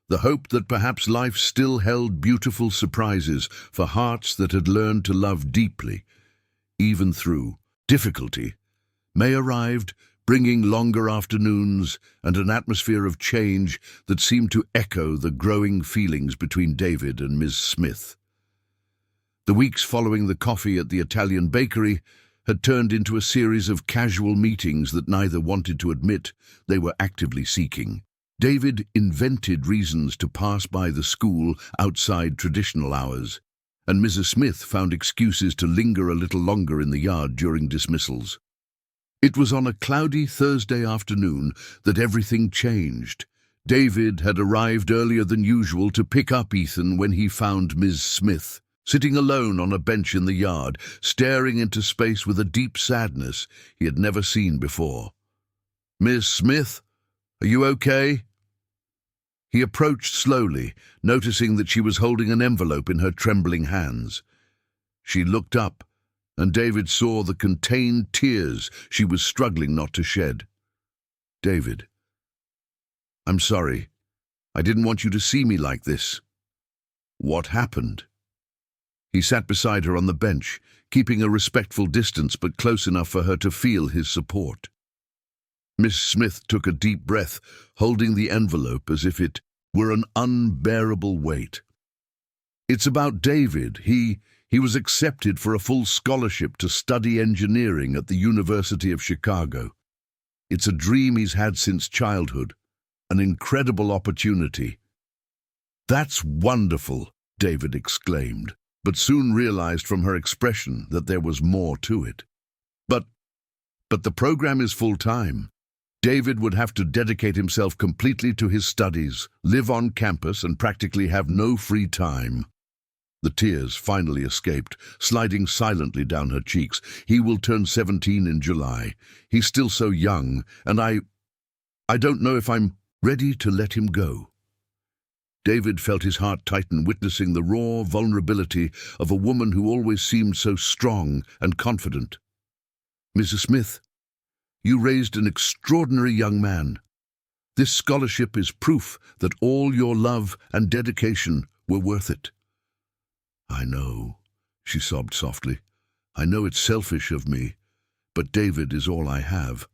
the hope that perhaps life still held beautiful surprises for hearts that had learned to love deeply, even through difficulty. May arrived, bringing longer afternoons and an atmosphere of change that seemed to echo the growing feelings between David and Ms. Smith. The weeks following the coffee at the Italian bakery had turned into a series of casual meetings that neither wanted to admit they were actively seeking. David invented reasons to pass by the school outside traditional hours, and Mrs. Smith found excuses to linger a little longer in the yard during dismissals. It was on a cloudy Thursday afternoon that everything changed. David had arrived earlier than usual to pick up Ethan when he found Ms. Smith sitting alone on a bench in the yard, staring into space with a deep sadness he had never seen before. "Miss Smith, are you okay?" He approached slowly, noticing that she was holding an envelope in her trembling hands. She looked up, and David saw the contained tears she was struggling not to shed. "David, I'm sorry. I didn't want you to see me like this." "What happened?" He sat beside her on the bench, keeping a respectful distance but close enough for her to feel his support. Miss Smith took a deep breath, holding the envelope as if it were an unbearable weight. "It's about David. He was accepted for a full scholarship to study engineering at the University of Chicago. It's a dream he's had since childhood, an incredible opportunity." "That's wonderful," David exclaimed, but soon realized from her expression that there was more to it. But the program is full-time. David would have to dedicate himself completely to his studies, live on campus, and practically have no free time." The tears finally escaped, sliding silently down her cheeks. "He will turn 17 in July. He's still so young, and I don't know if I'm ready to let him go." David felt his heart tighten, witnessing the raw vulnerability of a woman who always seemed so strong and confident. "Mrs. Smith, you raised an extraordinary young man. This scholarship is proof that all your love and dedication were worth it." "I know," she sobbed softly. "I know it's selfish of me, but David is all I have.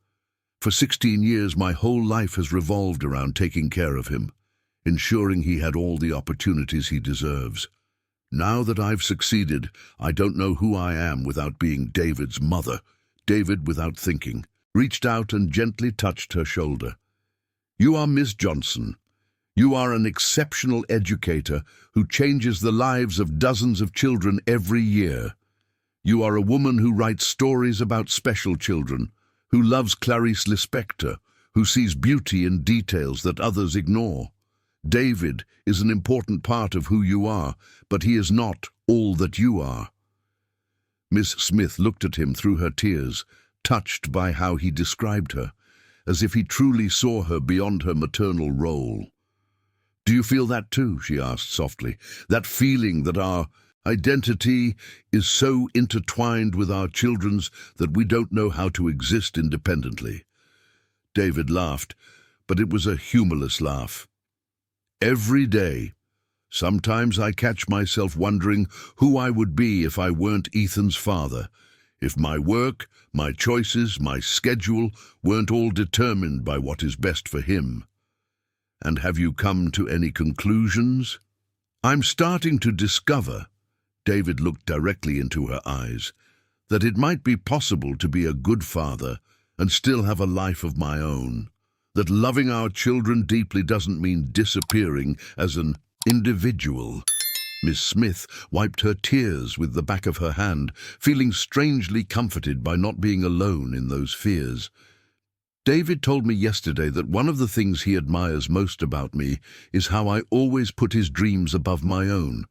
For 16 years, my whole life has revolved around taking care of him, ensuring he had all the opportunities he deserves. Now that I've succeeded, I don't know who I am without being David's mother." David, without thinking, reached out and gently touched her shoulder. "You are Miss Johnson. You are an exceptional educator who changes the lives of dozens of children every year. You are a woman who writes stories about special children, who loves Clarice Lispector, who sees beauty in details that others ignore. David is an important part of who you are, but he is not all that you are." Miss Smith looked at him through her tears, touched by how he described her, as if he truly saw her beyond her maternal role. "Do you feel that too?" she asked softly. "That feeling that our Identity is so intertwined with our children's that we don't know how to exist independently. David laughed, but it was a humorless laugh. Every day, sometimes I catch myself wondering who I would be if I weren't Ethan's father, if my work, my choices, my schedule weren't all determined by what is best for him. And have you come to any conclusions? I'm starting to discover, David looked directly into her eyes, that it might be possible to be a good father and still have a life of my own. That loving our children deeply doesn't mean disappearing as an individual. Miss Smith wiped her tears with the back of her hand, feeling strangely comforted by not being alone in those fears. David told me yesterday that one of the things he admires most about me is how I always put his dreams above my own.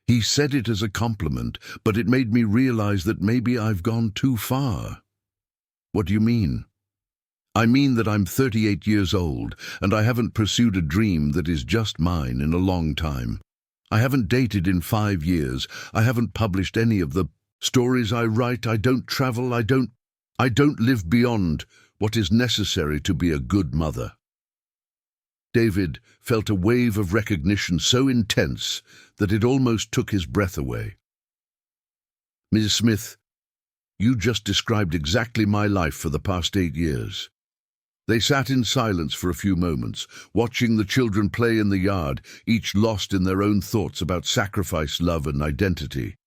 He said it as a compliment, but it made me realize that maybe I've gone too far. What do you mean? I mean that I'm 38 years old, and I haven't pursued a dream that is just mine in a long time. I haven't dated in 5 years. I haven't published any of the stories I write. I don't travel. I don't live beyond what is necessary to be a good mother. David felt a wave of recognition so intense that it almost took his breath away. Ms. Smith, you just described exactly my life for the past 8 years. They sat in silence for a few moments, watching the children play in the yard, each lost in their own thoughts about sacrifice, love, and identity.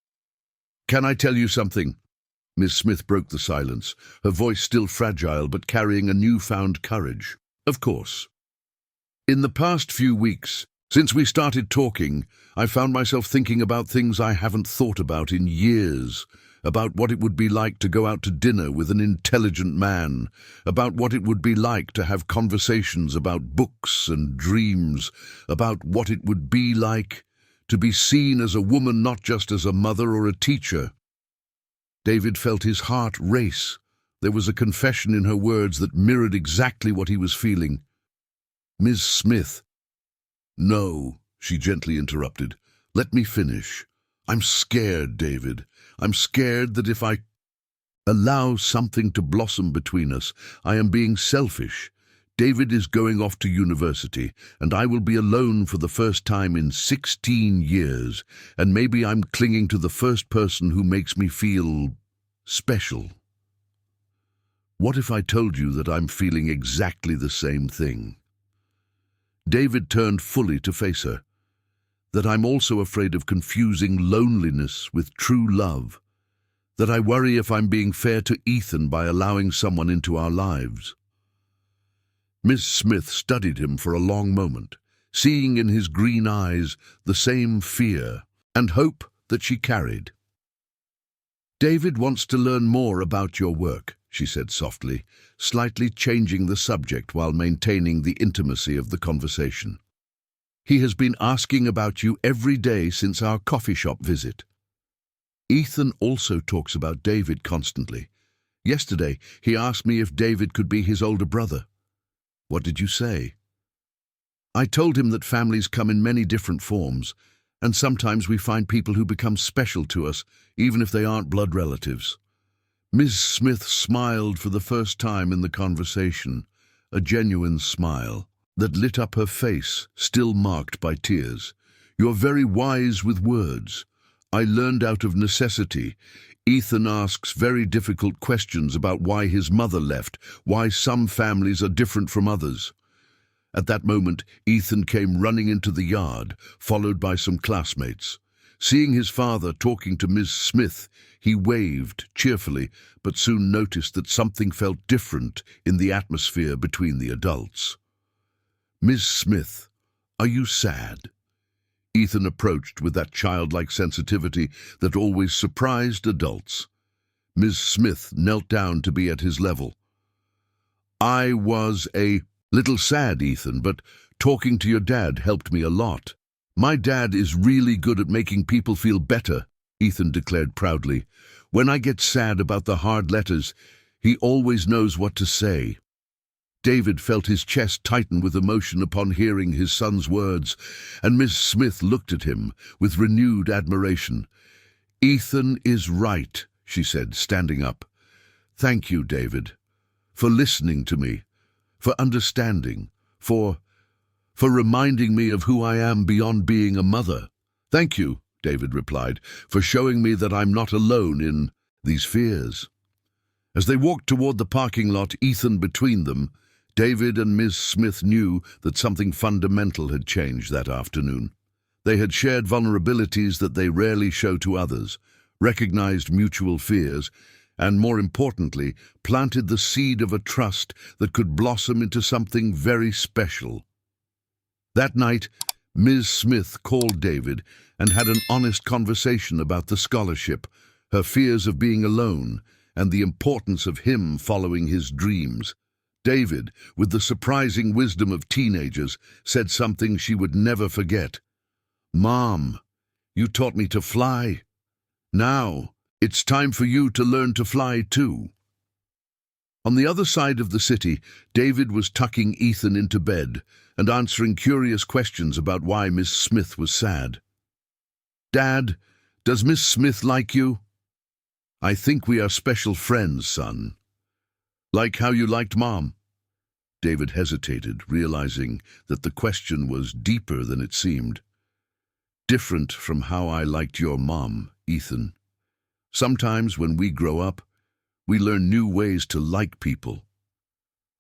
Can I tell you something? Miss Smith broke the silence, her voice still fragile but carrying a newfound courage. Of course. In the past few weeks, since we started talking, I found myself thinking about things I haven't thought about in years, about what it would be like to go out to dinner with an intelligent man, about what it would be like to have conversations about books and dreams, about what it would be like to be seen as a woman, not just as a mother or a teacher. David felt his heart race. There was a confession in her words that mirrored exactly what he was feeling. Ms. Smith. No, she gently interrupted. Let me finish. I'm scared, David. I'm scared that if I allow something to blossom between us, I am being selfish. David is going off to university, and I will be alone for the first time in 16 years, and maybe I'm clinging to the first person who makes me feel special. What if I told you that I'm feeling exactly the same thing? David turned fully to face her. That I'm also afraid of confusing loneliness with true love. That I worry if I'm being fair to Ethan by allowing someone into our lives. Miss Smith studied him for a long moment, seeing in his green eyes the same fear and hope that she carried. David wants to learn more about your work, she said softly, slightly changing the subject while maintaining the intimacy of the conversation. He has been asking about you every day since our coffee shop visit. Ethan also talks about David constantly. Yesterday, he asked me if David could be his older brother. What did you say? I told him that families come in many different forms, and sometimes we find people who become special to us, even if they aren't blood relatives. Ms. Smith smiled for the first time in the conversation, a genuine smile that lit up her face, still marked by tears. You're very wise with words. I learned out of necessity. Ethan asks very difficult questions about why his mother left, why some families are different from others. At that moment, Ethan came running into the yard, followed by some classmates. Seeing his father talking to Ms. Smith, he waved cheerfully, but soon noticed that something felt different in the atmosphere between the adults. Ms. Smith, are you sad? Ethan approached with that childlike sensitivity that always surprised adults. Ms. Smith knelt down to be at his level. I was a little sad, Ethan, but talking to your dad helped me a lot. My dad is really good at making people feel better, Ethan declared proudly. When I get sad about the hard letters, he always knows what to say. David felt his chest tighten with emotion upon hearing his son's words, and Miss Smith looked at him with renewed admiration. "Ethan is right," she said, standing up. "Thank you, David, for listening to me, for understanding, for reminding me of who I am beyond being a mother." "Thank you," David replied, "for showing me that I'm not alone in these fears." As they walked toward the parking lot, Ethan between them, David and Ms. Smith knew that something fundamental had changed that afternoon. They had shared vulnerabilities that they rarely show to others, recognized mutual fears, and, more importantly, planted the seed of a trust that could blossom into something very special. That night, Ms. Smith called David and had an honest conversation about the scholarship, her fears of being alone, and the importance of him following his dreams. David, with the surprising wisdom of teenagers, said something she would never forget. "Mom, you taught me to fly. Now, it's time for you to learn to fly too." On the other side of the city, David was tucking Ethan into bed and answering curious questions about why Miss Smith was sad. "Dad, does Miss Smith like you?" "I think we are special friends, son." "Like how you liked Mom?" David hesitated, realizing that the question was deeper than it seemed. "Different from how I liked your mom, Ethan. Sometimes when we grow up, we learn new ways to like people."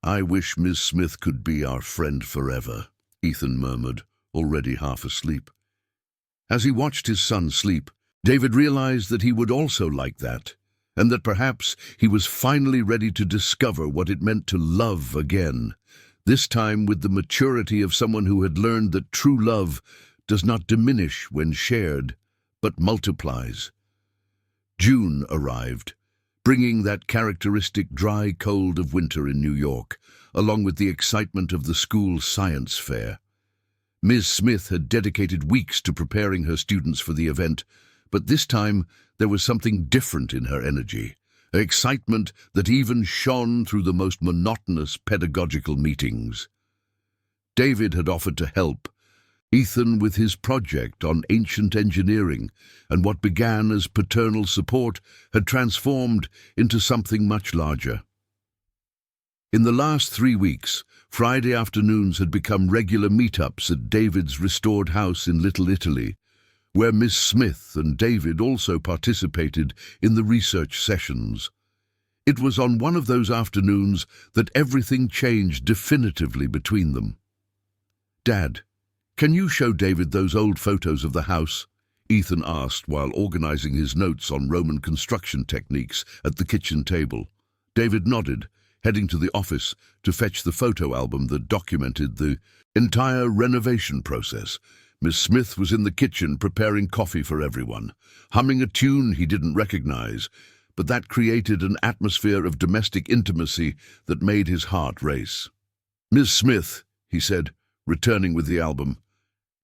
"I wish Miss Smith could be our friend forever," Ethan murmured, already half asleep. As he watched his son sleep, David realized that he would also like that, and that perhaps he was finally ready to discover what it meant to love again, this time with the maturity of someone who had learned that true love does not diminish when shared, but multiplies. June arrived, bringing that characteristic dry cold of winter in New York, along with the excitement of the school science fair. Ms. Smith had dedicated weeks to preparing her students for the event, but this time there was something different in her energy, excitement that even shone through the most monotonous pedagogical meetings. David had offered to help, Ethan with his project on ancient engineering, and what began as paternal support had transformed into something much larger. In the last 3 weeks, Friday afternoons had become regular meetups at David's restored house in Little Italy, where Miss Smith and David also participated in the research sessions. It was on one of those afternoons that everything changed definitively between them. "Dad, can you show David those old photos of the house?" Ethan asked while organizing his notes on Roman construction techniques at the kitchen table. David nodded, heading to the office to fetch the photo album that documented the entire renovation process. Miss Smith was in the kitchen preparing coffee for everyone, humming a tune he didn't recognize, but that created an atmosphere of domestic intimacy that made his heart race. "Miss Smith," he said, returning with the album,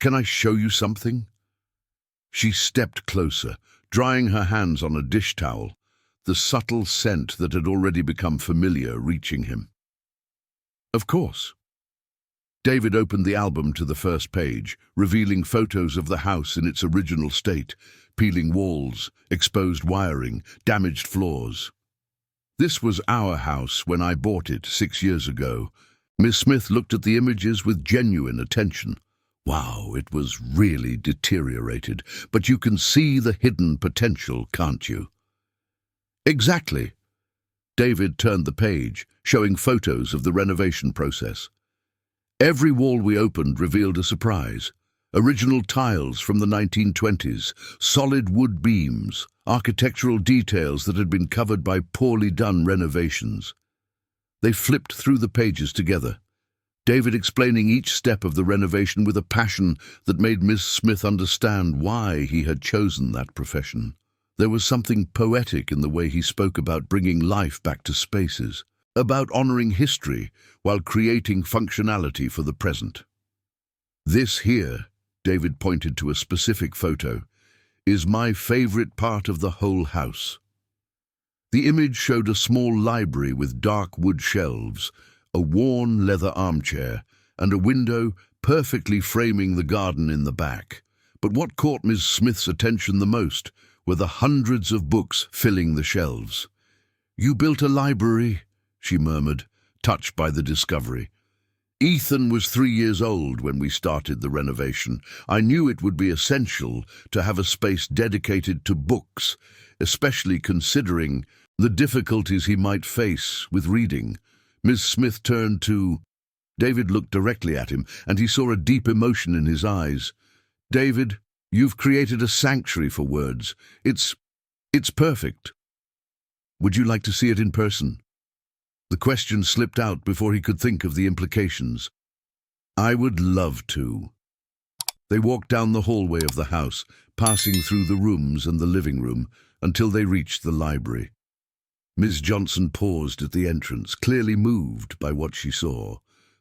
"can I show you something?" She stepped closer, drying her hands on a dish towel, the subtle scent that had already become familiar reaching him. "Of course." David opened the album to the first page, revealing photos of the house in its original state, peeling walls, exposed wiring, damaged floors. "This was our house when I bought it 6 years ago." Miss Smith looked at the images with genuine attention. "Wow, it was really deteriorated, but you can see the hidden potential, can't you?" "Exactly." David turned the page, showing photos of the renovation process. Every wall we opened revealed a surprise. Original tiles from the 1920s, solid wood beams, architectural details that had been covered by poorly done renovations. They flipped through the pages together, David explaining each step of the renovation with a passion that made Miss Smith understand why he had chosen that profession. There was something poetic in the way he spoke about bringing life back to spaces, about honoring history while creating functionality for the present. "This here," David pointed to a specific photo, "is my favorite part of the whole house." The image showed a small library with dark wood shelves, a worn leather armchair, and a window perfectly framing the garden in the back. But what caught Miss Smith's attention the most were the hundreds of books filling the shelves. "You built a library," she murmured, touched by the discovery. "Ethan was 3 years old when we started the renovation. I knew it would be essential to have a space dedicated to books, especially considering the difficulties he might face with reading." Ms. Smith turned to David, looked directly at him, and he saw a deep emotion in his eyes. "David, you've created a sanctuary for words. It's perfect. Would you like to see it in person?" The question slipped out before he could think of the implications. "I would love to." They walked down the hallway of the house, passing through the rooms and the living room, until they reached the library. Miss Johnson paused at the entrance, clearly moved by what she saw.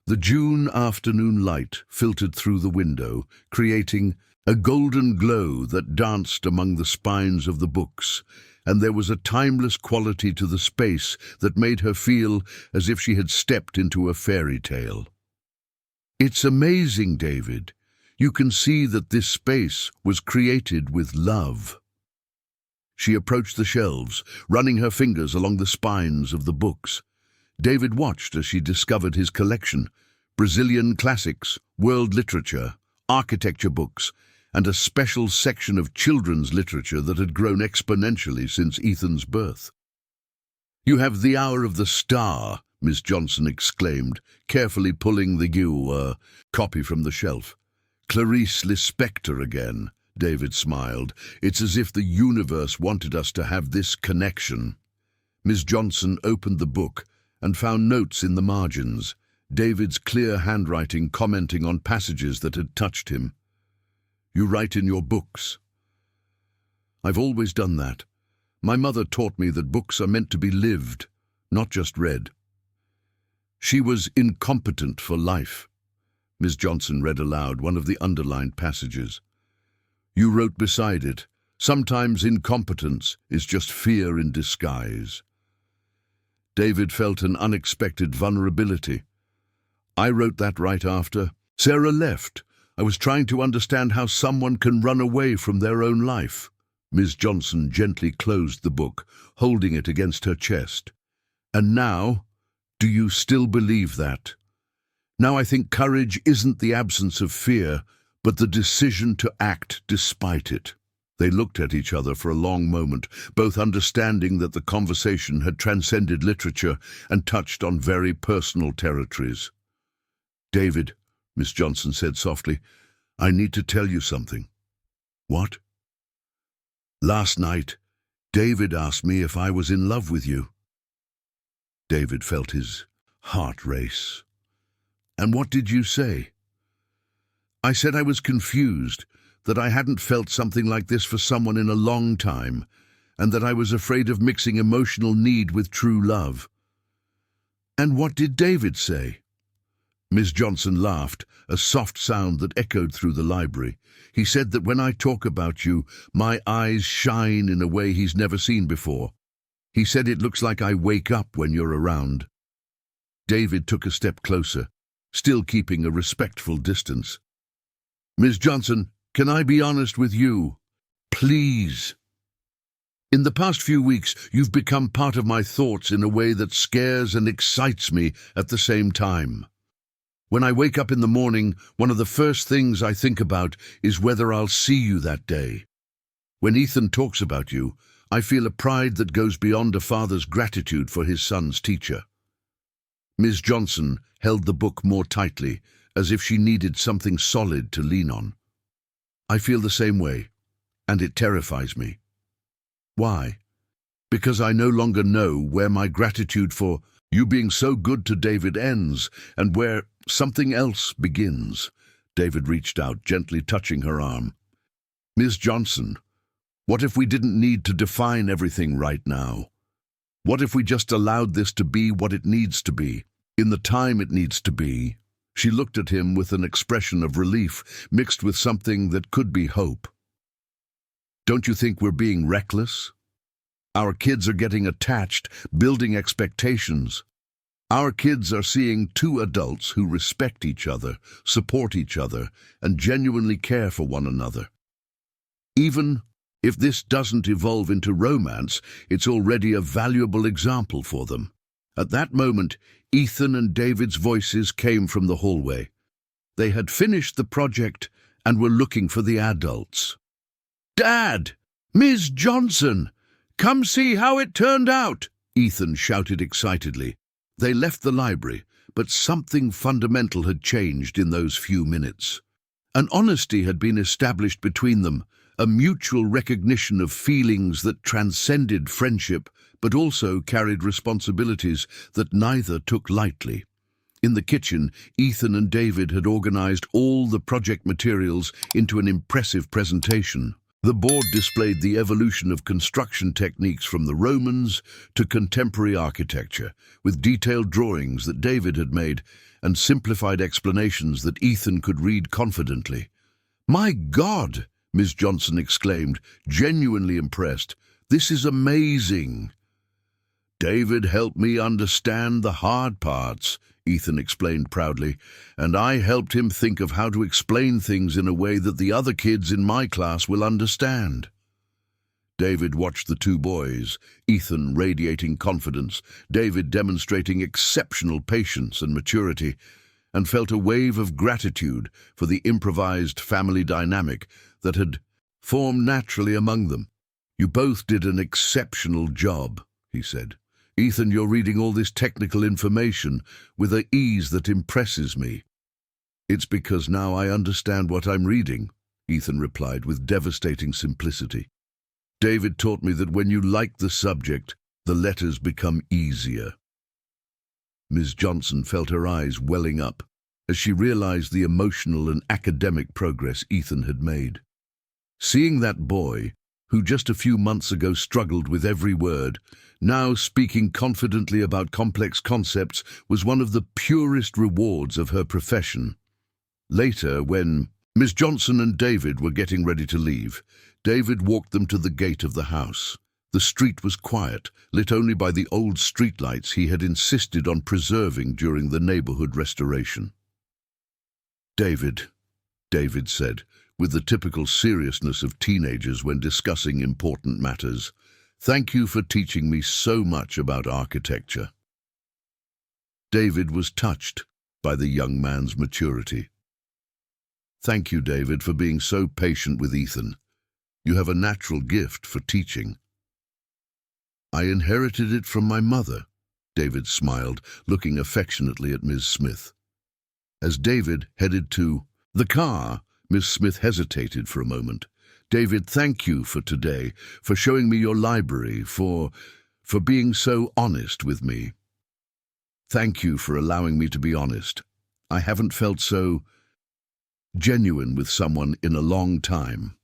The June afternoon light filtered through the window, creating a golden glow that danced among the spines of the books, and there was a timeless quality to the space that made her feel as if she had stepped into a fairy tale. "It's amazing, David. You can see that this space was created with love." She approached the shelves, running her fingers along the spines of the books. David watched as she discovered his collection: Brazilian classics, world literature, architecture books, and a special section of children's literature that had grown exponentially since Ethan's birth. "You have the Hour of the Star," Miss Johnson exclaimed, carefully pulling the copy from the shelf. "Clarice Lispector again," David smiled. "It's as if the universe wanted us to have this connection." Miss Johnson opened the book and found notes in the margins, David's clear handwriting commenting on passages that had touched him. "You write in your books." "I've always done that. My mother taught me that books are meant to be lived, not just read." "She was incompetent for life." Miss Johnson read aloud one of the underlined passages. "You wrote beside it, sometimes incompetence is just fear in disguise." David felt an unexpected vulnerability. "I wrote that right after Sarah left. I was trying to understand how someone can run away from their own life." Ms. Johnson gently closed the book, holding it against her chest. "And now, do you still believe that?" "Now I think courage isn't the absence of fear, but the decision to act despite it." They looked at each other for a long moment, both understanding that the conversation had transcended literature and touched on very personal territories. "David," Miss Johnson said softly, "I need to tell you something." "What?" "Last night, David asked me if I was in love with you." David felt his heart race. "And what did you say?" "I said I was confused, that I hadn't felt something like this for someone in a long time, and that I was afraid of mixing emotional need with true love." "And what did David say?" Miss Johnson laughed, a soft sound that echoed through the library. "He said that when I talk about you, my eyes shine in a way he's never seen before. He said it looks like I wake up when you're around." David took a step closer, still keeping a respectful distance. "Miss Johnson, can I be honest with you? Please. In the past few weeks, you've become part of my thoughts in a way that scares and excites me at the same time. When I wake up in the morning, one of the first things I think about is whether I'll see you that day. When Ethan talks about you, I feel a pride that goes beyond a father's gratitude for his son's teacher." Ms. Johnson held the book more tightly, as if she needed something solid to lean on. "I feel the same way, and it terrifies me." "Why?" "Because I no longer know where my gratitude for you being so good to David ends and where something else begins." David reached out, gently touching her arm. "Ms. Johnson, what if we didn't need to define everything right now? What if we just allowed this to be what it needs to be, in the time it needs to be?" She looked at him with an expression of relief, mixed with something that could be hope. "Don't you think we're being reckless? Our kids are getting attached, building expectations. Our kids are seeing two adults who respect each other, support each other, and genuinely care for one another. Even If this doesn't evolve into romance, it's already a valuable example for them. At that moment, Ethan and David's voices came from the hallway. They had finished the project and were looking for the adults. "Dad! Ms. Johnson! Come see how it turned out!" Ethan shouted excitedly. They left the library, but something fundamental had changed in those few minutes. An honesty had been established between them, a mutual recognition of feelings that transcended friendship, but also carried responsibilities that neither took lightly. In the kitchen, Ethan and David had organized all the project materials into an impressive presentation. The board displayed the evolution of construction techniques from the Romans to contemporary architecture, with detailed drawings that David had made and simplified explanations that Ethan could read confidently. "My God!" Ms. Johnson exclaimed, genuinely impressed. "This is amazing." "David helped me understand the hard parts," Ethan explained proudly, "and I helped him think of how to explain things in a way that the other kids in my class will understand." David watched the two boys, Ethan radiating confidence, David demonstrating exceptional patience and maturity, and felt a wave of gratitude for the improvised family dynamic that had formed naturally among them. "You both did an exceptional job," he said. "Ethan, you're reading all this technical information with an ease that impresses me." "It's because now I understand what I'm reading," Ethan replied with devastating simplicity. "David taught me that when you like the subject, the letters become easier." Ms. Johnson felt her eyes welling up as she realized the emotional and academic progress Ethan had made. Seeing that boy, who just a few months ago struggled with every word, now speaking confidently about complex concepts, was one of the purest rewards of her profession. Later, when Ms. Johnson and David were getting ready to leave, David walked them to the gate of the house. The street was quiet, lit only by the old streetlights he had insisted on preserving during the neighborhood restoration. "David," David said, with the typical seriousness of teenagers when discussing important matters, "thank you for teaching me so much about architecture." David was touched by the young man's maturity. "Thank you, David, for being so patient with Ethan. You have a natural gift for teaching." "I inherited it from my mother," David smiled, looking affectionately at Ms. Smith. As David headed to the car, Ms. Smith hesitated for a moment. "David, thank you for today, for showing me your library, for being so honest with me. Thank you for allowing me to be honest. I haven't felt so genuine with someone in a long time."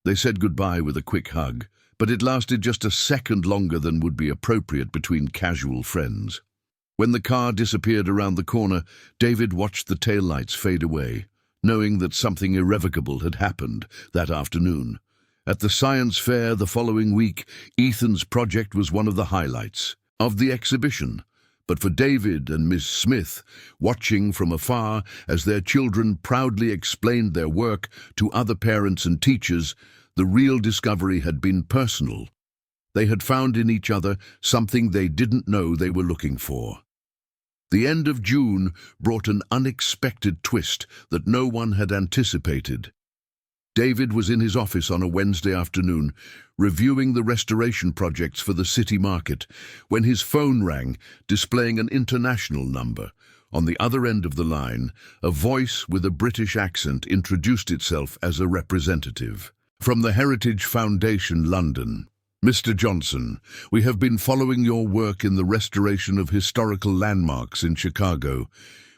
They said goodbye with a quick hug, but it lasted just a second longer than would be appropriate between casual friends. When the car disappeared around the corner, David watched the taillights fade away, knowing that something irrevocable had happened that afternoon. At the science fair the following week, Ethan's project was one of the highlights of the exhibition. But for David and Miss Smith, watching from afar as their children proudly explained their work to other parents and teachers, the real discovery had been personal. They had found in each other something they didn't know they were looking for. The end of June brought an unexpected twist that no one had anticipated. David was in his office on a Wednesday afternoon, reviewing the restoration projects for the city market, when his phone rang, displaying an international number. On the other end of the line, a voice with a British accent introduced itself as a representative. "From the Heritage Foundation, London. Mr. Johnson, we have been following your work in the restoration of historical landmarks in Chicago.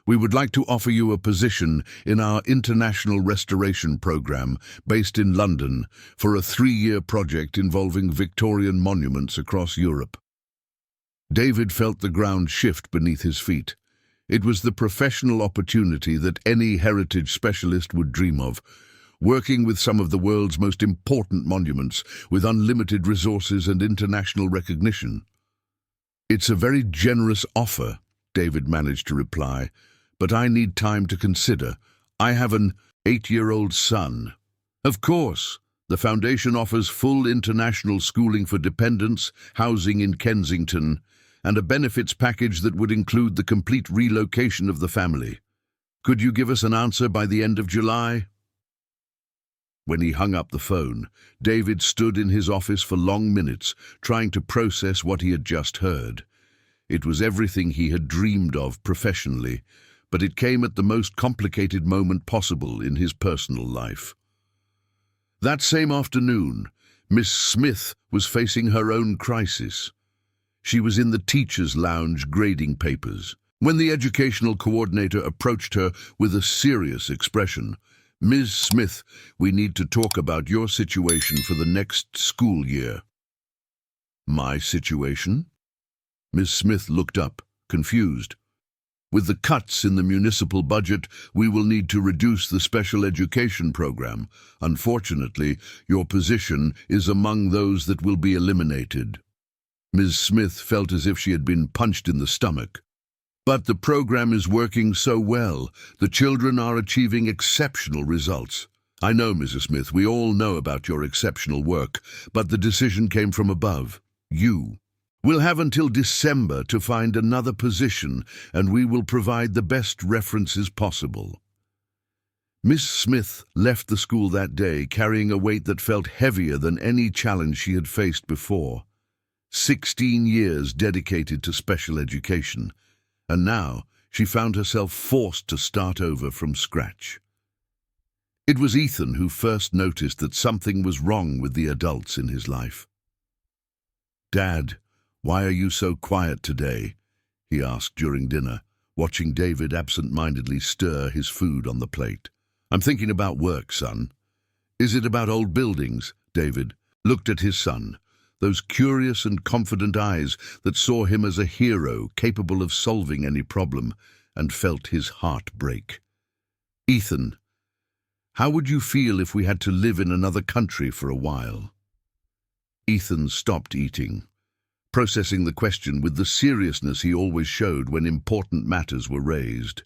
We would like to offer you a position in our international restoration program based in London for a 3-year project involving Victorian monuments across Europe." David felt the ground shift beneath his feet. It was the professional opportunity that any heritage specialist would dream of, working with some of the world's most important monuments with unlimited resources and international recognition. "It's a very generous offer," David managed to reply, "but I need time to consider. I have an 8-year-old son." "Of course," The foundation offers full international schooling for dependents, housing in Kensington, and a benefits package that would include the complete relocation of the family. Could you give us an answer by the end of July? When he hung up the phone, David stood in his office for long minutes, trying to process what he had just heard. It was everything he had dreamed of professionally, but it came at the most complicated moment possible in his personal life. That same afternoon, Miss Smith was facing her own crisis. She was in the teacher's lounge grading papers, when the educational coordinator approached her with a serious expression. "Ms. Smith, we need to talk about your situation for the next school year." "My situation?" Ms. Smith looked up, confused. "With the cuts in the municipal budget, we will need to reduce the special education program. Unfortunately, your position is among those that will be eliminated." Ms. Smith felt as if she had been punched in the stomach. "But the program is working so well. The children are achieving exceptional results." "I know, Mrs. Smith, we all know about your exceptional work, but the decision came from above. You will have until December to find another position, and we will provide the best references possible." Miss Smith left the school that day carrying a weight that felt heavier than any challenge she had faced before. 16 years dedicated to special education, and now she found herself forced to start over from scratch. It was Ethan who first noticed that something was wrong with the adults in his life. "Dad, why are you so quiet today?" he asked during dinner, watching David absent-mindedly stir his food on the plate. "I'm thinking about work, son." "Is it about old buildings?" David looked at his son, those curious and confident eyes that saw him as a hero capable of solving any problem, and felt his heart break. "Ethan, how would you feel if we had to live in another country for a while?" Ethan stopped eating, processing the question with the seriousness he always showed when important matters were raised.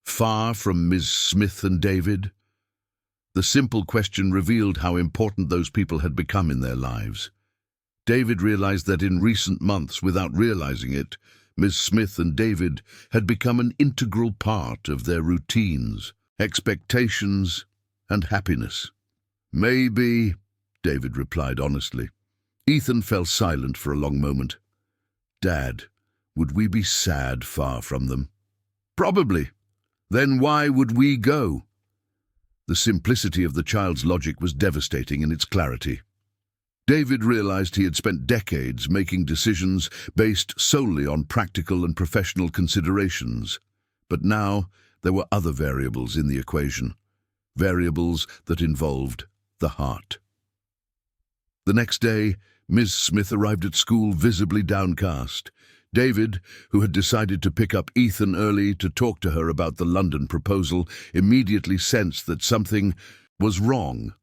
Far from Ms. Smith and David? The simple question revealed how important those people had become in their lives. David realized that in recent months, without realizing it, Ms. Smith and David had become an integral part of their routines, expectations, and happiness. "Maybe," David replied honestly. Ethan fell silent for a long moment. "Dad, would we be sad far from them?" "Probably. Then why would we go?" The simplicity of the child's logic was devastating in its clarity. David realized he had spent decades making decisions based solely on practical and professional considerations, but now there were other variables in the equation, variables that involved the heart. The next day, Ms. Smith arrived at school visibly downcast. David, who had decided to pick up Ethan early to talk to her about the London proposal, immediately sensed that something was wrong.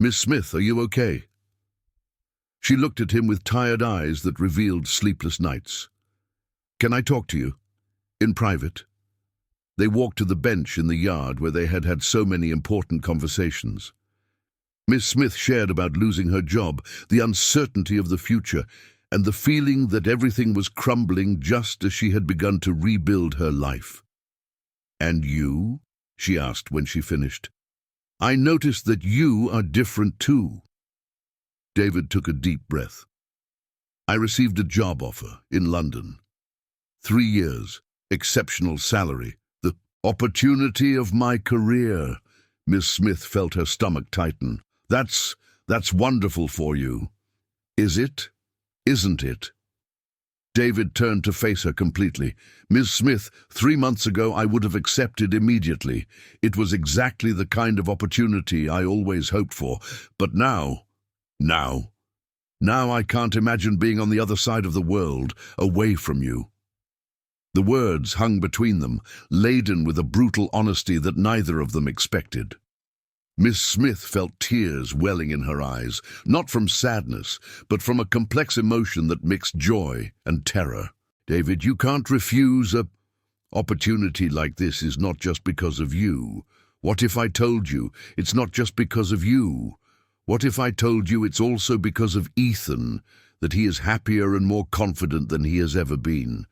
"Miss Smith, are you okay?" She looked at him with tired eyes that revealed sleepless nights. "Can I talk to you? In private?" They walked to the bench in the yard where they had had so many important conversations. Miss Smith shared about losing her job, the uncertainty of the future, and the feeling that everything was crumbling just as she had begun to rebuild her life. "And you?" she asked when she finished. "I noticed that you are different too." David took a deep breath. "I received a job offer in London. 3 years, exceptional salary, the opportunity of my career." Miss Smith felt her stomach tighten. That's wonderful for you." "Is it? Isn't it?" David turned to face her completely. "Ms. Smith, 3 months ago I would have accepted immediately. It was exactly the kind of opportunity I always hoped for. But now I can't imagine being on the other side of the world, away from you." The words hung between them, laden with a brutal honesty that neither of them expected. Miss Smith felt tears welling in her eyes, not from sadness, but from a complex emotion that mixed joy and terror. "David, you can't refuse a opportunity like this. Is not just because of you. What if I told you it's not just because of you? What if I told you it's also because of Ethan that he is happier and more confident than he has ever been?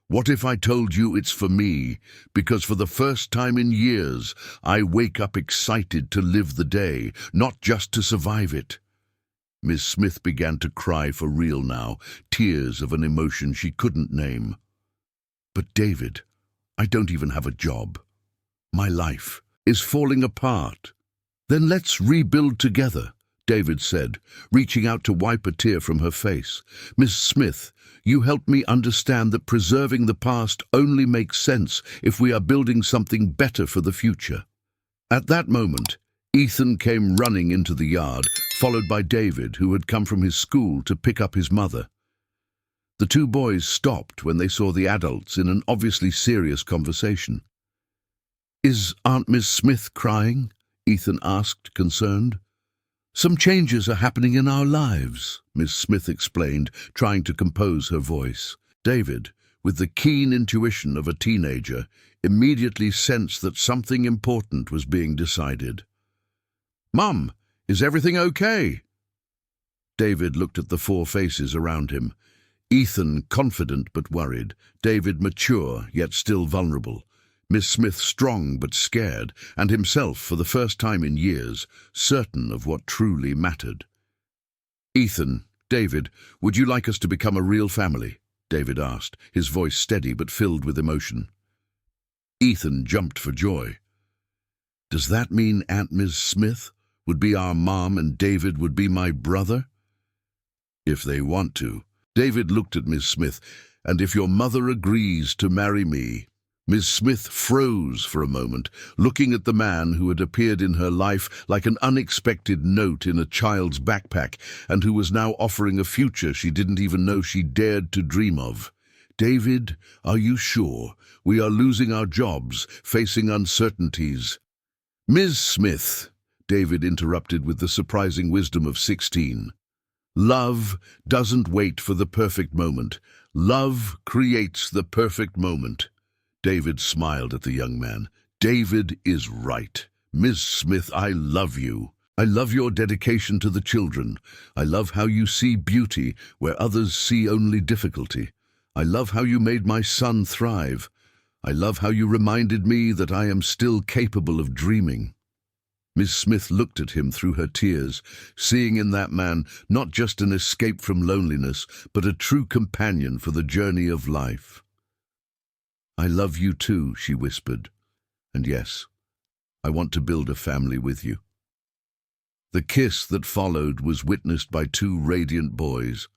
What if I told you it's for me, because for the first time in years, I wake up excited to live the day, not just to survive it? Miss Smith began to cry for real now, tears of an emotion she couldn't name. But David, I don't even have a job. My life is falling apart. Then let's rebuild together, David said, reaching out to wipe a tear from her face. Miss Smith, you helped me understand that preserving the past only makes sense if we are building something better for the future. At that moment, Ethan came running into the yard, followed by David, who had come from his school to pick up his mother. The two boys stopped when they saw the adults in an obviously serious conversation. "Is Aunt Miss Smith crying?" Ethan asked, concerned. "Some changes are happening in our lives," Miss Smith explained, trying to compose her voice. David, with the keen intuition of a teenager, immediately sensed that something important was being decided. "Mum, is everything okay?" David looked at the four faces around him. Ethan confident but worried, David mature yet still vulnerable, Miss Smith strong but scared, and himself, for the first time in years, certain of what truly mattered. "Ethan, David, would you like us to become a real family?" David asked, his voice steady but filled with emotion. Ethan jumped for joy. "Does that mean Aunt Miss Smith would be our mom and David would be my brother?" "If they want to." David looked at Miss Smith. "And if your mother agrees to marry me?" Miss Smith froze for a moment, looking at the man who had appeared in her life like an unexpected note in a child's backpack, and who was now offering a future she didn't even know she dared to dream of. "David, are you sure? We are losing our jobs, facing uncertainties." "Ms. Smith," David interrupted with the surprising wisdom of 16. "Love doesn't wait for the perfect moment. Love creates the perfect moment." David smiled at the young man. "David is right. Miss Smith, I love you. I love your dedication to the children. I love how you see beauty where others see only difficulty. I love how you made my son thrive. I love how you reminded me that I am still capable of dreaming." Miss Smith looked at him through her tears, seeing in that man not just an escape from loneliness, but a true companion for the journey of life. "I love you too," she whispered. "And yes, I want to build a family with you." The kiss that followed was witnessed by two radiant boys,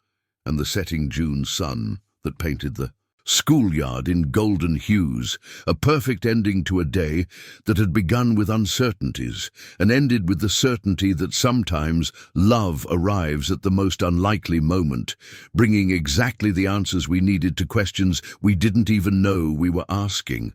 and the setting June sun that painted the schoolyard in golden hues, a perfect ending to a day that had begun with uncertainties and ended with the certainty that sometimes love arrives at the most unlikely moment, bringing exactly the answers we needed to questions we didn't even know we were asking.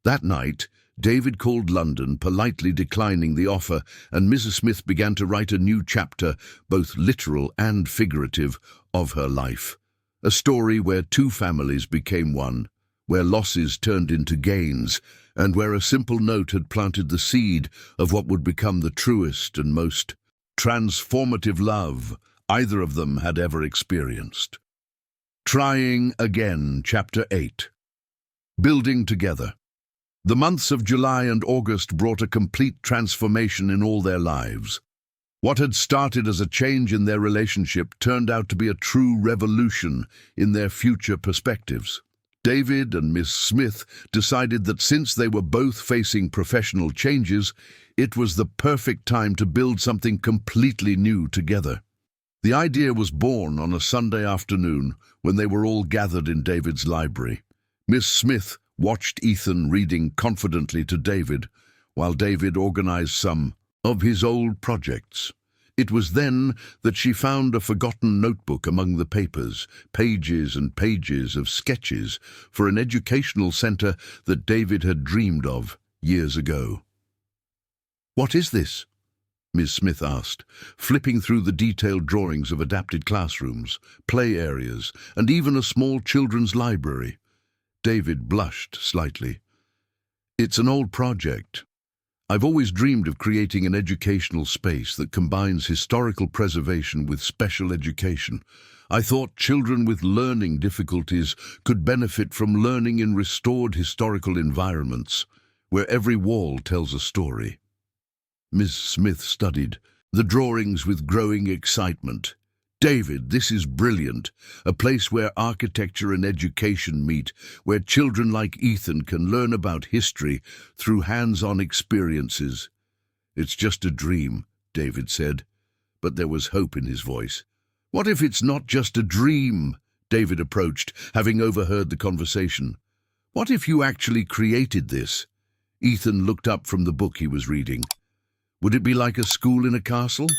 That night, David called London, politely declining the offer, and Mrs. Smith began to write a new chapter, both literal and figurative, of her life. A story where two families became one, where losses turned into gains, and where a simple note had planted the seed of what would become the truest and most transformative love either of them had ever experienced. Trying Again, Chapter 8. Building Together. The months of July and August brought a complete transformation in all their lives. What had started as a change in their relationship turned out to be a true revolution in their future perspectives. David and Miss Smith decided that since they were both facing professional changes, it was the perfect time to build something completely new together. The idea was born on a Sunday afternoon when they were all gathered in David's library. Miss Smith watched Ethan reading confidently to David, while David organized some of his old projects. It was then that she found a forgotten notebook among the papers, pages and pages of sketches for an educational center that David had dreamed of years ago. "What is this?" Miss Smith asked, flipping through the detailed drawings of adapted classrooms, play areas, and even a small children's library. David blushed slightly. "It's an old project. I've always dreamed of creating an educational space that combines historical preservation with special education. I thought children with learning difficulties could benefit from learning in restored historical environments, where every wall tells a story. Ms. Smith studied the drawings with growing excitement. David, this is brilliant. A place where architecture and education meet, where children like Ethan can learn about history through hands-on experiences. It's just a dream, David said, but there was hope in his voice. What if it's not just a dream? David approached, having overheard the conversation. What if you actually created this? Ethan looked up from the book he was reading. Would it be like a school in a castle?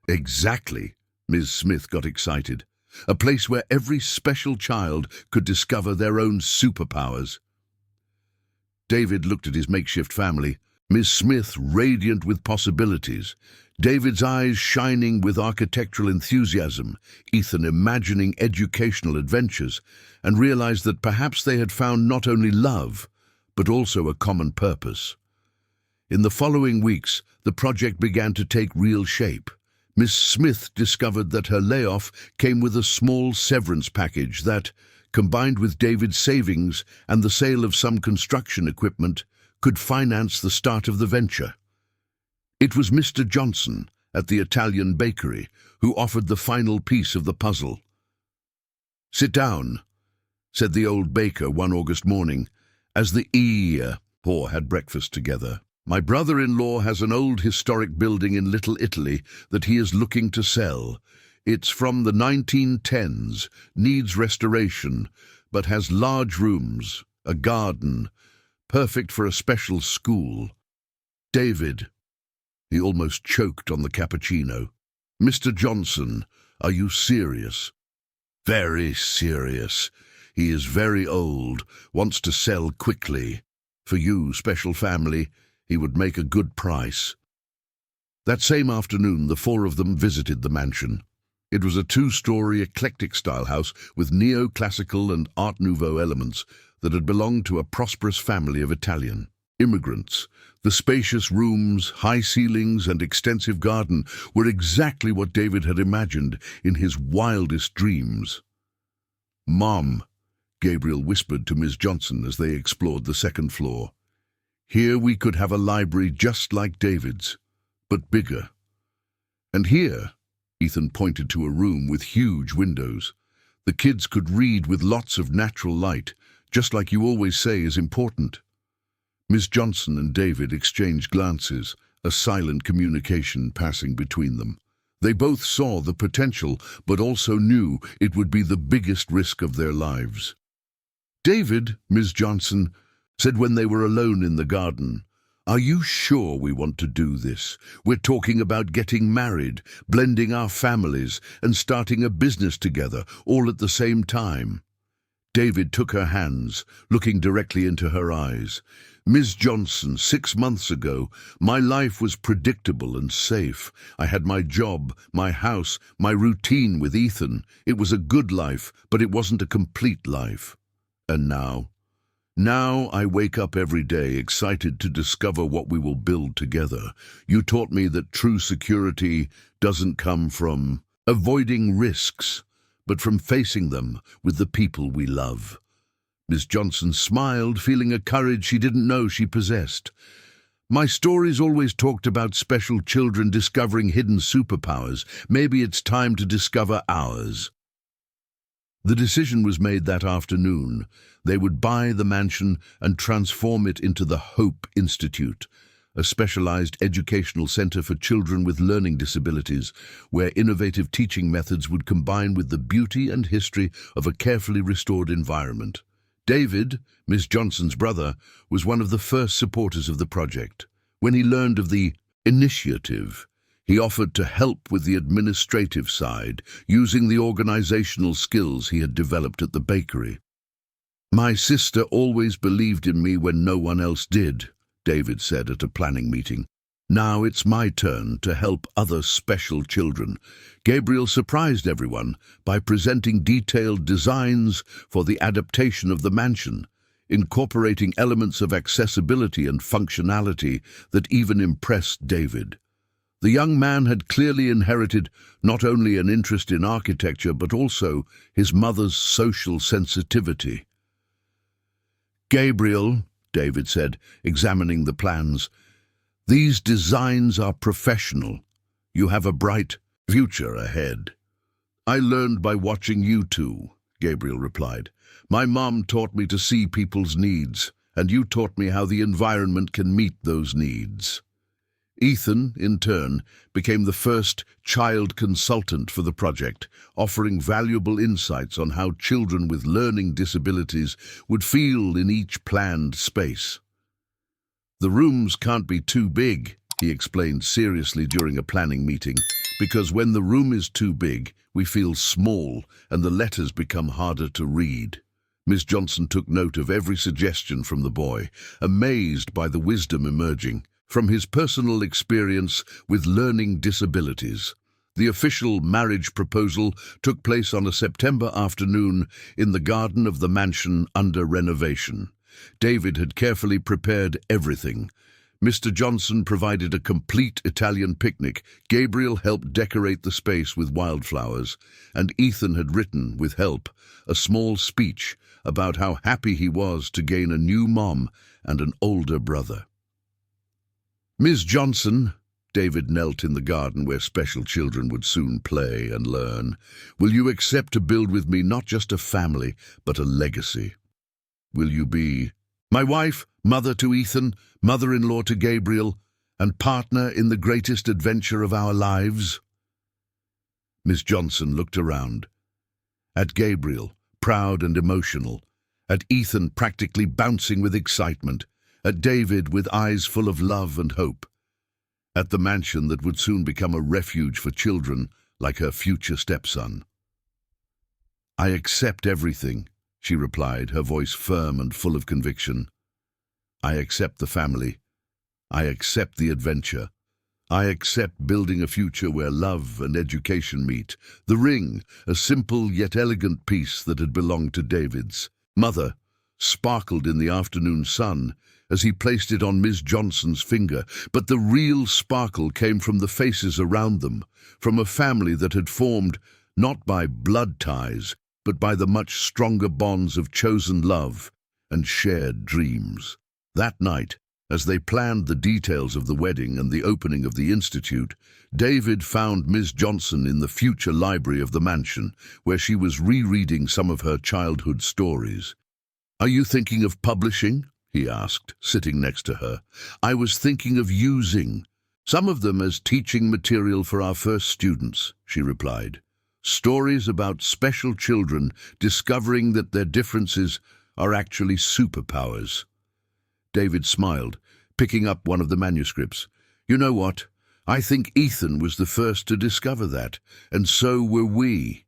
Exactly, Ms. Smith got excited. A place where every special child could discover their own superpowers. David looked at his makeshift family, Ms. Smith radiant with possibilities, David's eyes shining with architectural enthusiasm, Ethan imagining educational adventures, and realized that perhaps they had found not only love, but also a common purpose. In the following weeks, the project began to take real shape. Miss Smith discovered that her layoff came with a small severance package that, combined with David's savings and the sale of some construction equipment, could finance the start of the venture. It was Mr. Johnson at the Italian bakery who offered the final piece of the puzzle. "Sit down," said the old baker one August morning, as the four had breakfast together. "My brother-in-law has an old historic building in Little Italy that he is looking to sell. It's from the 1910s, needs restoration, but has large rooms, a garden, perfect for a special school." "David," he almost choked on the cappuccino. "Mr. Johnson, are you serious?" "Very serious. He is very old, wants to sell quickly. For you, special family, he would make a good price." That same afternoon, the four of them visited the mansion. It was a two-story eclectic-style house with neoclassical and Art Nouveau elements that had belonged to a prosperous family of Italian immigrants. The spacious rooms, high ceilings, and extensive garden were exactly what David had imagined in his wildest dreams. "Mom," Gabriel whispered to Ms. Johnson as they explored the second floor. "Here we could have a library just like David's, but bigger. And here," Ethan pointed to a room with huge windows, "the kids could read with lots of natural light, just like you always say is important." Ms. Johnson and David exchanged glances, a silent communication passing between them. They both saw the potential, but also knew it would be the biggest risk of their lives. "David," Ms. Johnson said when they were alone in the garden, "are you sure we want to do this? We're talking about getting married, blending our families, and starting a business together, all at the same time." David took her hands, looking directly into her eyes. "Ms. Johnson, 6 months ago, my life was predictable and safe. I had my job, my house, my routine with Ethan. It was a good life, but it wasn't a complete life. And now I wake up every day excited to discover what we will build together. You taught me that true security doesn't come from avoiding risks, but from facing them with the people we love." Miss Johnson smiled, feeling a courage she didn't know she possessed. "My stories always talked about special children discovering hidden superpowers. Maybe it's time to discover ours." The decision was made that afternoon. They would buy the mansion and transform it into the Hope Institute, a specialized educational center for children with learning disabilities, where innovative teaching methods would combine with the beauty and history of a carefully restored environment. David, Miss Johnson's brother, was one of the first supporters of the project. When he learned of the initiative, he offered to help with the administrative side, using the organizational skills he had developed at the bakery. "My sister always believed in me when no one else did," David said at a planning meeting. "Now it's my turn to help other special children." Gabriel surprised everyone by presenting detailed designs for the adaptation of the mansion. incorporating elements of accessibility and functionality that even impressed David. The young man had clearly inherited not only an interest in architecture but also his mother's social sensitivity. "Gabriel," David said, examining the plans, "these designs are professional. You have a bright future ahead." "I learned by watching you two," Gabriel replied. "My mom taught me to see people's needs, and you taught me how the environment can meet those needs." Ethan, in turn, became the first child consultant for the project, offering valuable insights on how children with learning disabilities would feel in each planned space. "The rooms can't be too big," he explained seriously during a planning meeting, "because when the room is too big, we feel small and the letters become harder to read." Ms. Johnson took note of every suggestion from the boy, amazed by the wisdom emerging from his personal experience with learning disabilities. The official marriage proposal took place on a September afternoon in the garden of the mansion under renovation. David had carefully prepared everything. Mr. Johnson provided a complete Italian picnic, Gabriel helped decorate the space with wildflowers, and Ethan had written, with help, a small speech about how happy he was to gain a new mom and an older brother. "Ms. Johnson," David knelt in the garden where special children would soon play and learn, "will you accept to build with me not just a family, but a legacy? Will you be my wife, mother to Ethan, mother-in-law to Gabriel, and partner in the greatest adventure of our lives?" Ms. Johnson looked around. At Gabriel, proud and emotional. At Ethan, practically bouncing with excitement. At David, with eyes full of love and hope. At the mansion that would soon become a refuge for children like her future stepson. "I accept everything," she replied, her voice firm and full of conviction. "I accept the family. I accept the adventure. I accept building a future where love and education meet." The ring, a simple yet elegant piece that had belonged to David's mother, sparkled in the afternoon sun as he placed it on Ms. Johnson's finger, but the real sparkle came from the faces around them, from a family that had formed not by blood ties, but by the much stronger bonds of chosen love and shared dreams. That night, as they planned the details of the wedding and the opening of the institute, David found Ms. Johnson in the future library of the mansion, where she was rereading some of her childhood stories. "Are you thinking of publishing?" he asked, sitting next to her. "I was thinking of using some of them as teaching material for our first students," she replied. "Stories about special children discovering that their differences are actually superpowers." David smiled, picking up one of the manuscripts. "You know what? I think Ethan was the first to discover that, and so were we."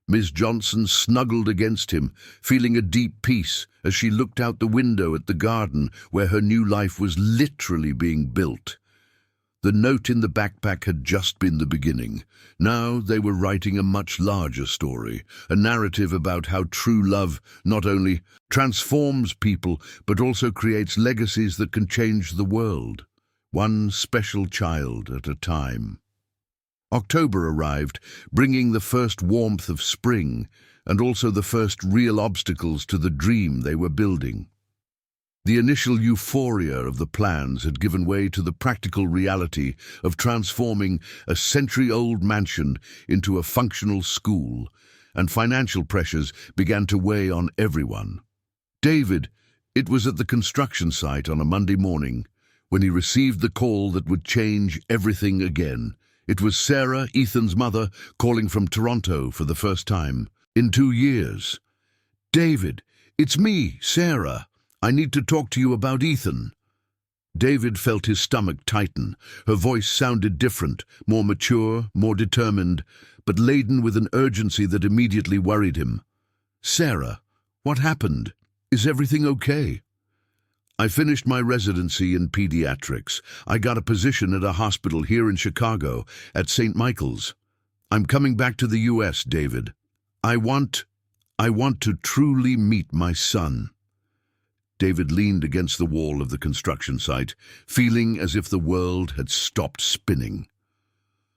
Ms. Johnson snuggled against him, feeling a deep peace as she looked out the window at the garden where her new life was literally being built. The note in the backpack had just been the beginning. Now they were writing a much larger story, a narrative about how true love not only transforms people but also creates legacies that can change the world, one special child at a time. October arrived, bringing the first warmth of spring and also the first real obstacles to the dream they were building. The initial euphoria of the plans had given way to the practical reality of transforming a century-old mansion into a functional school, and financial pressures began to weigh on everyone. David, it was at the construction site on a Monday morning when he received the call that would change everything again. It was Sarah, Ethan's mother, calling from Toronto for the first time in 2 years. "David, it's me, Sarah. I need to talk to you about Ethan." David felt his stomach tighten. Her voice sounded different, more mature, more determined, but laden with an urgency that immediately worried him. "Sarah, what happened? Is everything okay?" "I finished my residency in pediatrics. I got a position at a hospital here in Chicago, at St. Michael's. I'm coming back to the U.S., David. I want to truly meet my son." David leaned against the wall of the construction site, feeling as if the world had stopped spinning.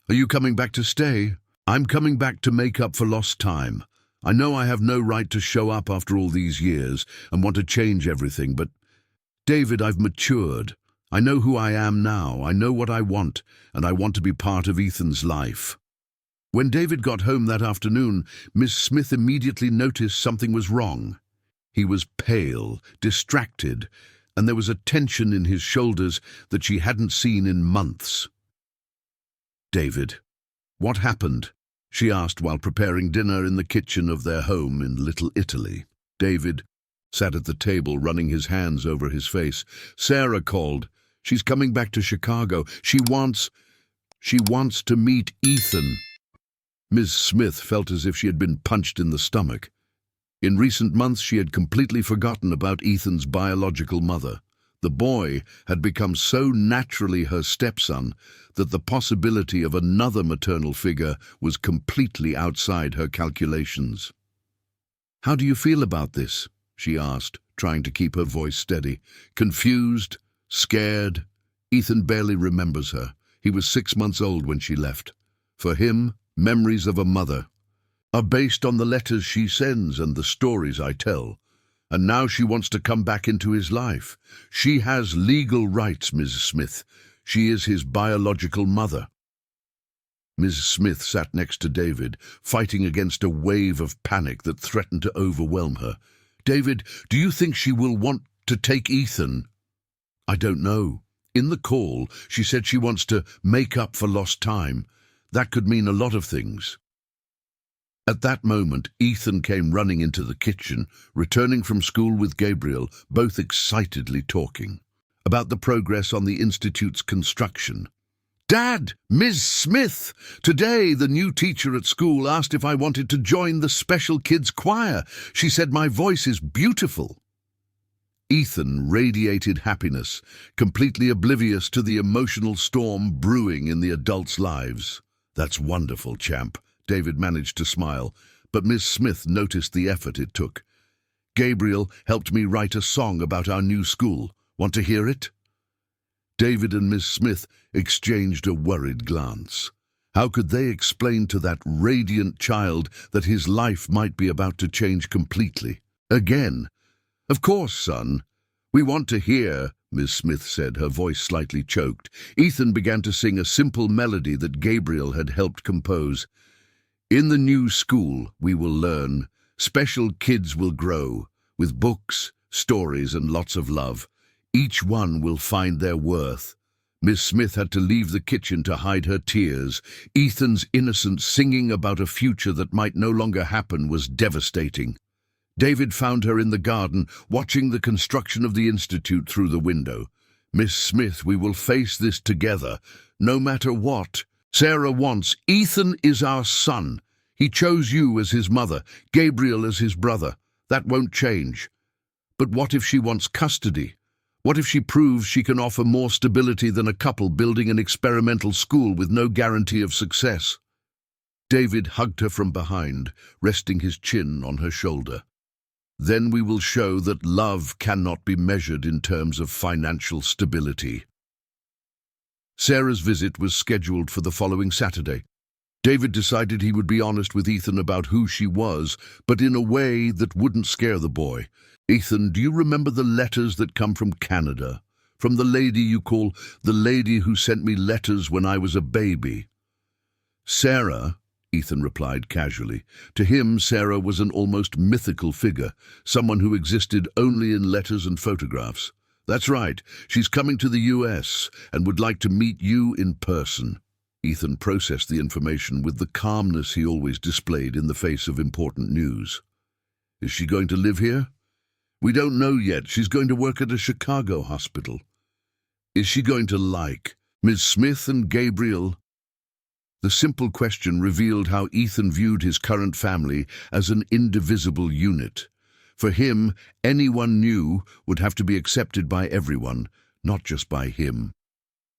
"Are you coming back to stay?" "I'm coming back to make up for lost time. I know I have no right to show up after all these years and want to change everything, but David, I've matured. I know who I am now, I know what I want, and I want to be part of Ethan's life." When David got home that afternoon, Miss Smith immediately noticed something was wrong. He was pale, distracted, and there was a tension in his shoulders that she hadn't seen in months. "David, what happened?" she asked while preparing dinner in the kitchen of their home in Little Italy. David sat at the table, running his hands over his face. "Sarah called. She's coming back to Chicago. She wants to meet Ethan." Ms. Smith felt as if she had been punched in the stomach. In recent months, she had completely forgotten about Ethan's biological mother. The boy had become so naturally her stepson that the possibility of another maternal figure was completely outside her calculations. "How do you feel about this?" she asked, trying to keep her voice steady. "Confused? Scared?" Ethan barely remembers her. He was 6 months old when she left. For him, memories of a mother are based on the letters she sends and the stories I tell. And now she wants to come back into his life. She has legal rights, Ms. Smith. She is his biological mother. Ms. Smith sat next to David, fighting against a wave of panic that threatened to overwhelm her. "David, do you think she will want to take Ethan?" "I don't know. In the call, she said she wants to make up for lost time. That could mean a lot of things." At that moment, Ethan came running into the kitchen, returning from school with Gabriel, both excitedly talking about the progress on the Institute's construction. "Dad, Ms. Smith! Today, the new teacher at school asked if I wanted to join the special kids choir. She said my voice is beautiful." Ethan radiated happiness, completely oblivious to the emotional storm brewing in the adults' lives. "That's wonderful, champ." David managed to smile, but Miss Smith noticed the effort it took. "Gabriel helped me write a song about our new school. Want to hear it?" David and Miss Smith exchanged a worried glance. How could they explain to that radiant child that his life might be about to change completely? Again. "Of course, son. We want to hear," Miss Smith said, her voice slightly choked. Ethan began to sing a simple melody that Gabriel had helped compose. "In the new school, we will learn. Special kids will grow, with books, stories, and lots of love. Each one will find their worth." Miss Smith had to leave the kitchen to hide her tears. Ethan's innocent singing about a future that might no longer happen was devastating. David found her in the garden, watching the construction of the Institute through the window. "Miss Smith, we will face this together, no matter what. Sarah wants. Ethan is our son. He chose you as his mother, Gabriel as his brother. That won't change. But what if she wants custody? What if she proves she can offer more stability than a couple building an experimental school with no guarantee of success?" David hugged her from behind, resting his chin on her shoulder. "Then we will show that love cannot be measured in terms of financial stability." Sarah's visit was scheduled for the following Saturday. David decided he would be honest with Ethan about who she was, but in a way that wouldn't scare the boy. "Ethan, do you remember the letters that come from Canada? From the lady you call the lady who sent me letters when I was a baby?" "Sarah," Ethan replied casually. To him, Sarah was an almost mythical figure, someone who existed only in letters and photographs. "That's right. She's coming to the US and would like to meet you in person." Ethan processed the information with the calmness he always displayed in the face of important news. "Is she going to live here?" "We don't know yet. She's going to work at a Chicago hospital." "Is she going to like Ms. Smith and Gabriel?" The simple question revealed how Ethan viewed his current family as an indivisible unit. For him, anyone new would have to be accepted by everyone, not just by him.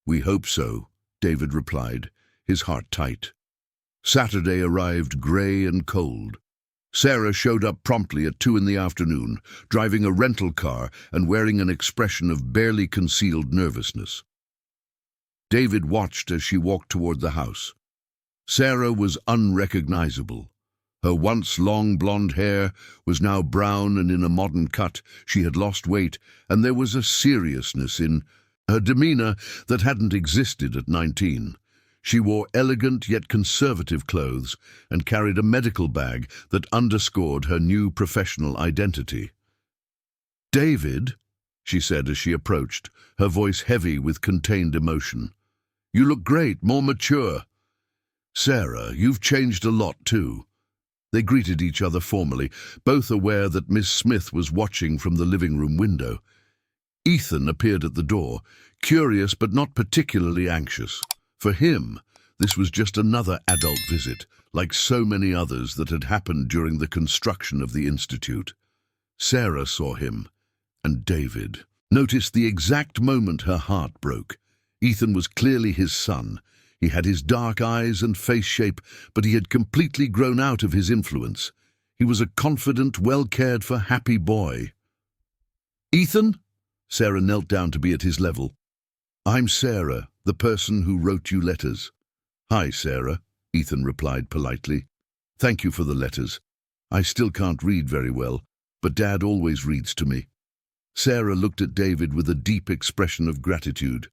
"We hope so," David replied, his heart tight. Saturday arrived grey and cold. Sarah showed up promptly at 2 in the afternoon, driving a rental car and wearing an expression of barely concealed nervousness. David watched as she walked toward the house. Sarah was unrecognizable. Her once long blonde hair was now brown and in a modern cut. She had lost weight, and there was a seriousness in her demeanor that hadn't existed at 19. She wore elegant yet conservative clothes and carried a medical bag that underscored her new professional identity. "David," she said as she approached, her voice heavy with contained emotion. "You look great, more mature." "Sarah, you've changed a lot too." They greeted each other formally, both aware that Miss Smith was watching from the living room window. Ethan appeared at the door, curious but not particularly anxious. For him, this was just another adult visit, like so many others that had happened during the construction of the Institute. Sarah saw him, and David noticed the exact moment her heart broke. Ethan was clearly his son. He had his dark eyes and face shape, but he had completely grown out of his influence. He was a confident, well-cared-for, happy boy. "Ethan?" Sarah knelt down to be at his level. "I'm Sarah, the person who wrote you letters." "Hi, Sarah," Ethan replied politely. "Thank you for the letters. I still can't read very well, but Dad always reads to me." Sarah looked at David with a deep expression of gratitude.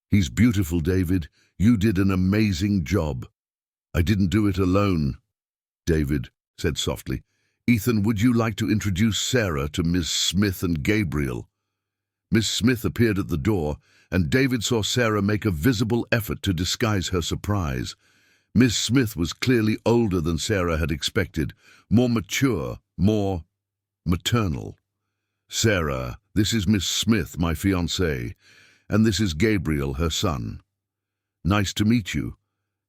"He's beautiful, David. You did an amazing job." "I didn't do it alone," David said softly. "Ethan, would you like to introduce Sarah to Miss Smith and Gabriel?" Miss Smith appeared at the door, and David saw Sarah make a visible effort to disguise her surprise. Miss Smith was clearly older than Sarah had expected, more mature, more maternal. "Sarah, this is Miss Smith, my fiancée, and this is Gabriel, her son." "Nice to meet you."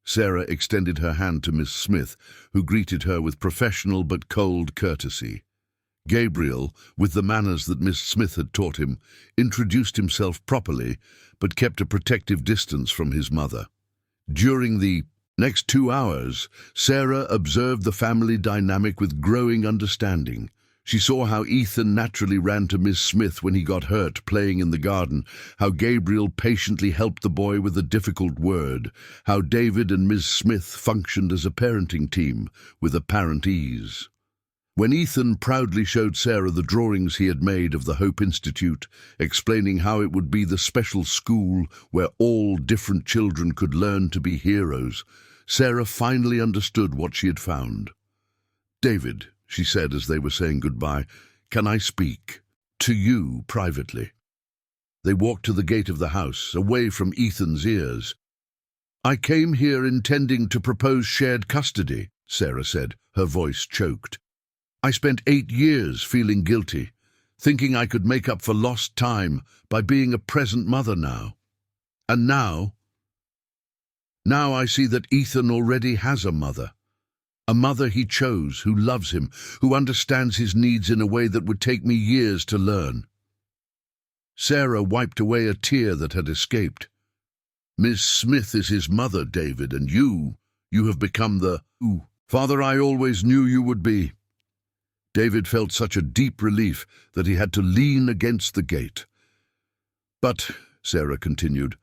Sarah extended her hand to Miss Smith, who greeted her with professional but cold courtesy. Gabriel, with the manners that Miss Smith had taught him, introduced himself properly, but kept a protective distance from his mother. During the next 2 hours, Sarah observed the family dynamic with growing understanding. She saw how Ethan naturally ran to Miss Smith when he got hurt playing in the garden, how Gabriel patiently helped the boy with a difficult word, how David and Miss Smith functioned as a parenting team with apparent ease. When Ethan proudly showed Sarah the drawings he had made of the Hope Institute, explaining how it would be the special school where all different children could learn to be heroes, Sarah finally understood what she had found. "David," she said as they were saying goodbye, "can I speak to you privately?" They walked to the gate of the house, away from Ethan's ears. "I came here intending to propose shared custody," Sarah said, her voice choked. "I spent 8 years feeling guilty, thinking I could make up for lost time by being a present mother now. And now I see that Ethan already has a mother he chose, who loves him, who understands his needs in a way that would take me years to learn." Sarah wiped away a tear that had escaped. "Miss Smith is his mother, David, and you have become the father I always knew you would be." David felt such a deep relief that he had to lean against the gate. "But," Sarah continued,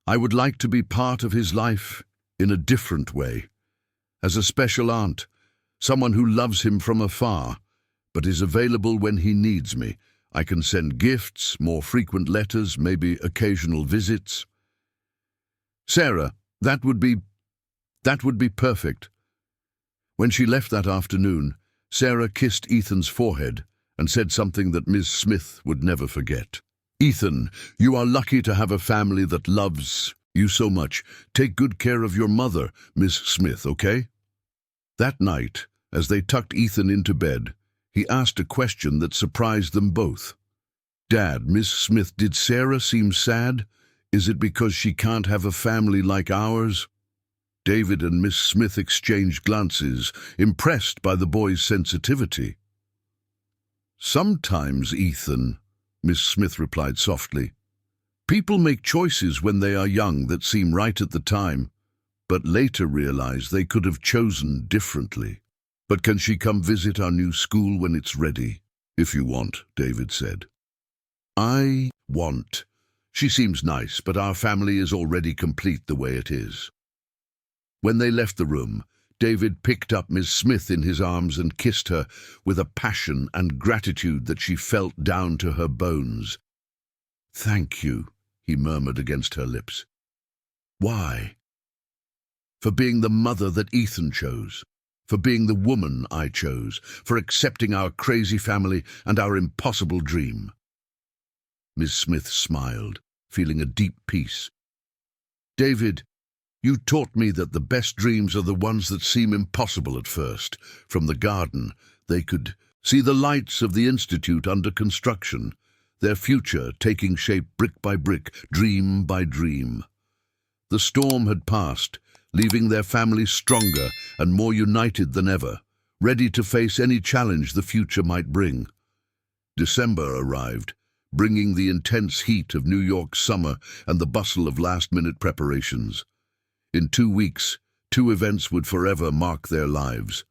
"I would like to be part of his life in a different way. As a special aunt, someone who loves him from afar, but is available when he needs me. I can send gifts, more frequent letters, maybe occasional visits." "Sarah, that would be perfect." When she left that afternoon, Sarah kissed Ethan's forehead and said something that Miss Smith would never forget. "Ethan, you are lucky to have a family that loves you so much. Take good care of your mother, Miss Smith, okay?" That night, as they tucked Ethan into bed, he asked a question that surprised them both. "Dad, Miss Smith, did Sarah seem sad? Is it because she can't have a family like ours?" David and Miss Smith exchanged glances, impressed by the boy's sensitivity. "Sometimes, Ethan," Miss Smith replied softly. "People make choices when they are young that seem right at the time, but later realize they could have chosen differently." But can she come visit our new school when it's ready? If you want, David said. I want. She seems nice, but our family is already complete the way it is. When they left the room, David picked up Miss Smith in his arms and kissed her with a passion and gratitude that she felt down to her bones. "Thank you," he murmured against her lips. "Why?" "For being the mother that Ethan chose. For being the woman I chose. For accepting our crazy family and our impossible dream." Miss Smith smiled, feeling a deep peace. "David, you taught me that the best dreams are the ones that seem impossible at first. From the garden, they could see the lights of the Institute under construction, their future taking shape brick by brick, dream by dream. The storm had passed, leaving their family stronger and more united than ever, ready to face any challenge the future might bring. December arrived, bringing the intense heat of New York summer and the bustle of last-minute preparations. In 2 weeks, 2 events would forever mark their lives: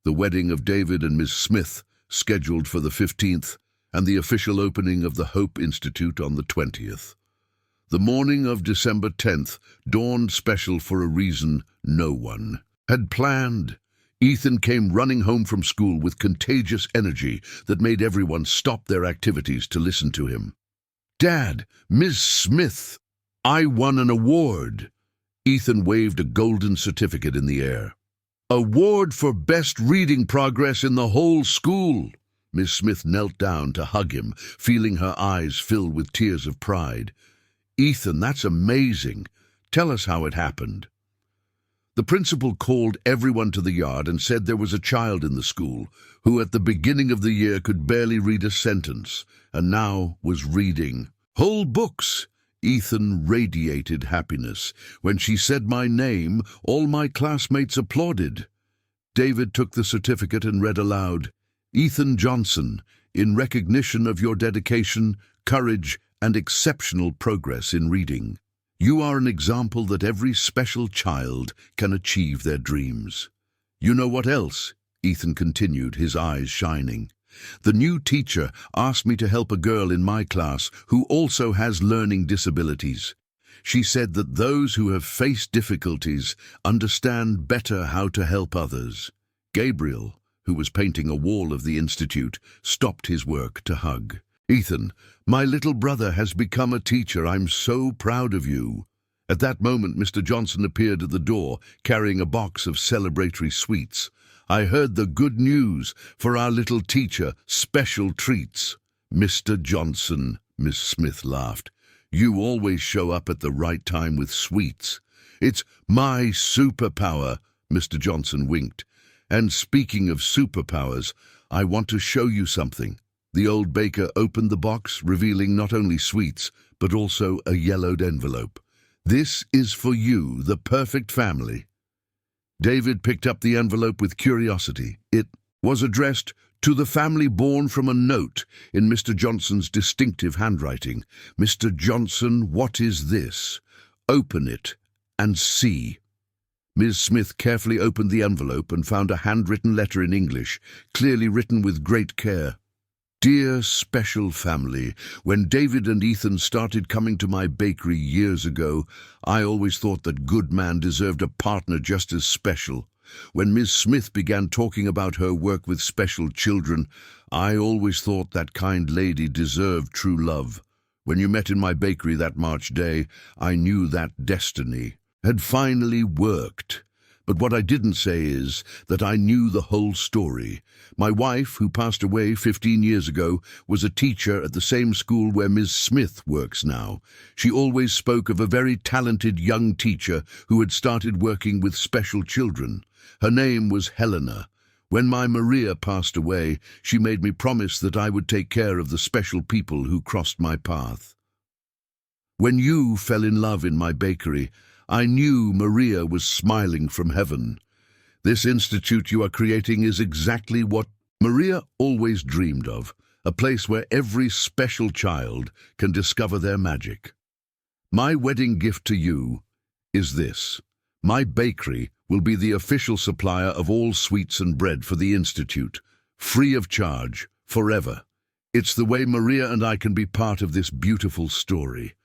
the wedding of David and Miss Smith, scheduled for the 15th, and the official opening of the Hope Institute on the 20th. The morning of December 10th dawned special for a reason no one had planned. Ethan came running home from school with contagious energy that made everyone stop their activities to listen to him. "Dad, Miss Smith, I won an award." Ethan waved a golden certificate in the air. "Award for best reading progress in the whole school." Miss Smith knelt down to hug him, feeling her eyes fill with tears of pride. "Ethan, that's amazing. Tell us how it happened." The principal called everyone to the yard and said there was a child in the school who at the beginning of the year could barely read a sentence, and now was reading whole books. Ethan radiated happiness. When she said my name, all my classmates applauded. David took the certificate and read aloud, "Ethan Johnson, in recognition of your dedication, courage, and exceptional progress in reading, you are an example that every special child can achieve their dreams." "You know what else?" Ethan continued, his eyes shining. "The new teacher asked me to help a girl in my class who also has learning disabilities. She said that those who have faced difficulties understand better how to help others." Gabriel, who was painting a wall of the Institute, stopped his work to hug. "Ethan, my little brother has become a teacher. I'm so proud of you." At that moment, Mr. Johnson appeared at the door, carrying a box of celebratory sweets. "I heard the good news for our little teacher, special treats." "Mr. Johnson," Miss Smith laughed, "you always show up at the right time with sweets." "It's my superpower," Mr. Johnson winked. "And speaking of superpowers, I want to show you something." The old baker opened the box, revealing not only sweets, but also a yellowed envelope. "This is for you, the perfect family." David picked up the envelope with curiosity. It was addressed to the family born from a note in Mr. Johnson's distinctive handwriting. "Mr. Johnson, what is this? Open it and see." Ms. Smith carefully opened the envelope and found a handwritten letter in English, clearly written with great care. "Dear special family, when David and Ethan started coming to my bakery years ago, I always thought that good man deserved a partner just as special. When Ms. Smith began talking about her work with special children, I always thought that kind lady deserved true love. When you met in my bakery that March day, I knew that destiny had finally worked. But what I didn't say is that I knew the whole story. My wife, who passed away 15 years ago, was a teacher at the same school where Ms. Smith works now. She always spoke of a very talented young teacher who had started working with special children. Her name was Helena. When my Maria passed away, she made me promise that I would take care of the special people who crossed my path. When you fell in love in my bakery, I knew Maria was smiling from heaven. This institute you are creating is exactly what Maria always dreamed of, a place where every special child can discover their magic. My wedding gift to you is this. My bakery will be the official supplier of all sweets and bread for the Institute, free of charge, forever. It's the way Maria and I can be part of this beautiful story.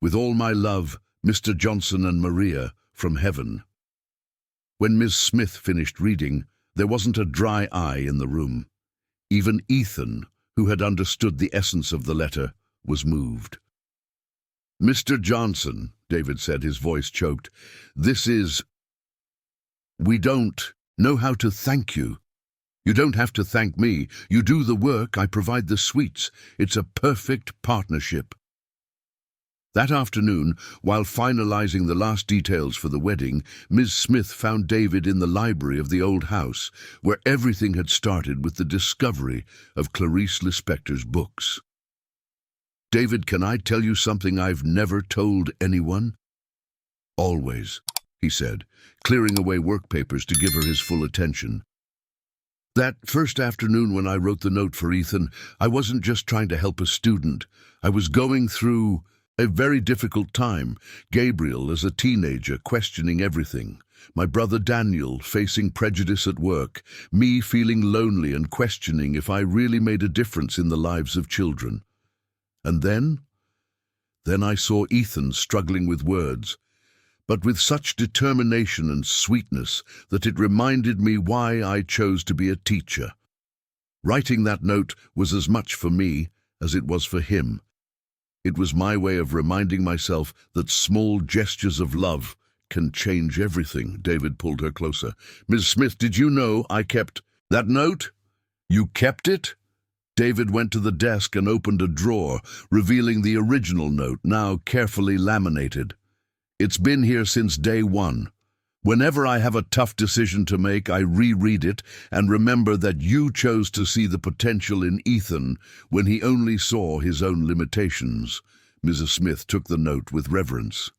With all my love, Mr. Johnson and Maria, from heaven." When Ms. Smith finished reading, there wasn't a dry eye in the room. Even Ethan, who had understood the essence of the letter, was moved. "Mr. Johnson," David said, his voice choked, we don't know how to thank you. You don't have to thank me. You do the work, I provide the sweets. It's a perfect partnership." That afternoon, while finalizing the last details for the wedding, Ms. Smith found David in the library of the old house, where everything had started with the discovery of Clarice Lispector's books. "David, can I tell you something I've never told anyone?" "Always," he said, clearing away work papers to give her his full attention. "That first afternoon when I wrote the note for Ethan, I wasn't just trying to help a student. I was going through a very difficult time. Gabriel, as a teenager, questioning everything. My brother Daniel, facing prejudice at work. Me feeling lonely and questioning if I really made a difference in the lives of children. And then I saw Ethan struggling with words, but with such determination and sweetness that it reminded me why I chose to be a teacher. Writing that note was as much for me as it was for him. It was my way of reminding myself that small gestures of love can change everything." David pulled her closer. "Ms. Smith, did you know I kept that note? You kept it?" David went to the desk and opened a drawer, revealing the original note, now carefully laminated. "It's been here since day one. Whenever I have a tough decision to make, I reread it and remember that you chose to see the potential in Ethan when he only saw his own limitations." Mrs. Smith took the note with reverence.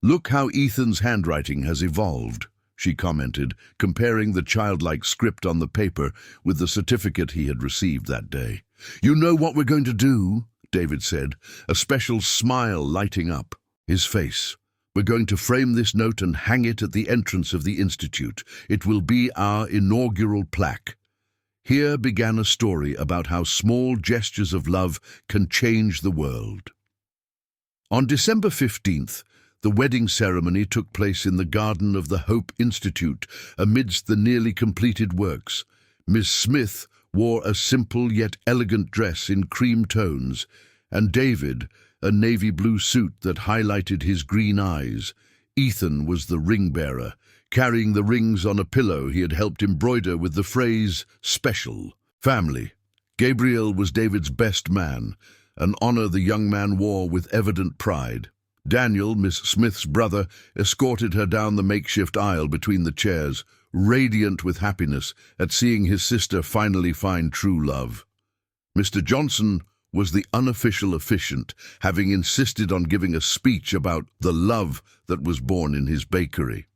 "Look how Ethan's handwriting has evolved," she commented, comparing the childlike script on the paper with the certificate he had received that day. "You know what we're going to do?" David said, a special smile lighting up his face. "We're going to frame this note and hang it at the entrance of the Institute. It will be our inaugural plaque. Here began a story about how small gestures of love can change the world." On December 15th, the wedding ceremony took place in the garden of the Hope Institute amidst the nearly completed works. Miss Smith wore a simple yet elegant dress in cream tones, and David a navy blue suit that highlighted his green eyes. Ethan was the ring-bearer, carrying the rings on a pillow he had helped embroider with the phrase, "Special Family." Gabriel was David's best man, an honor the young man wore with evident pride. Daniel, Miss Smith's brother, escorted her down the makeshift aisle between the chairs, radiant with happiness at seeing his sister finally find true love. Mr. Johnson was the unofficial officiant, having insisted on giving a speech about the love that was born in his bakery.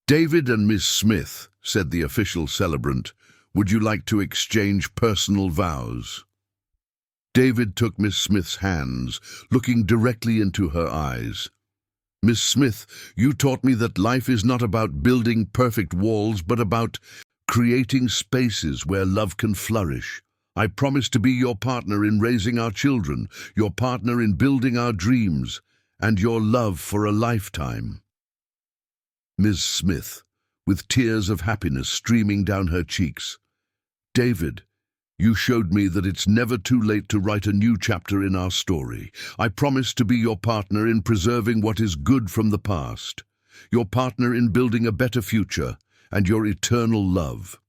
"David and Miss Smith," said the official celebrant, "would you like to exchange personal vows?" David took Miss Smith's hands, looking directly into her eyes. "Miss Smith, you taught me that life is not about building perfect walls, but about creating spaces where love can flourish. I promise to be your partner in raising our children, your partner in building our dreams, and your love for a lifetime." Ms. Smith, with tears of happiness streaming down her cheeks. "David, you showed me that it's never too late to write a new chapter in our story. I promise to be your partner in preserving what is good from the past, your partner in building a better future, and your eternal love."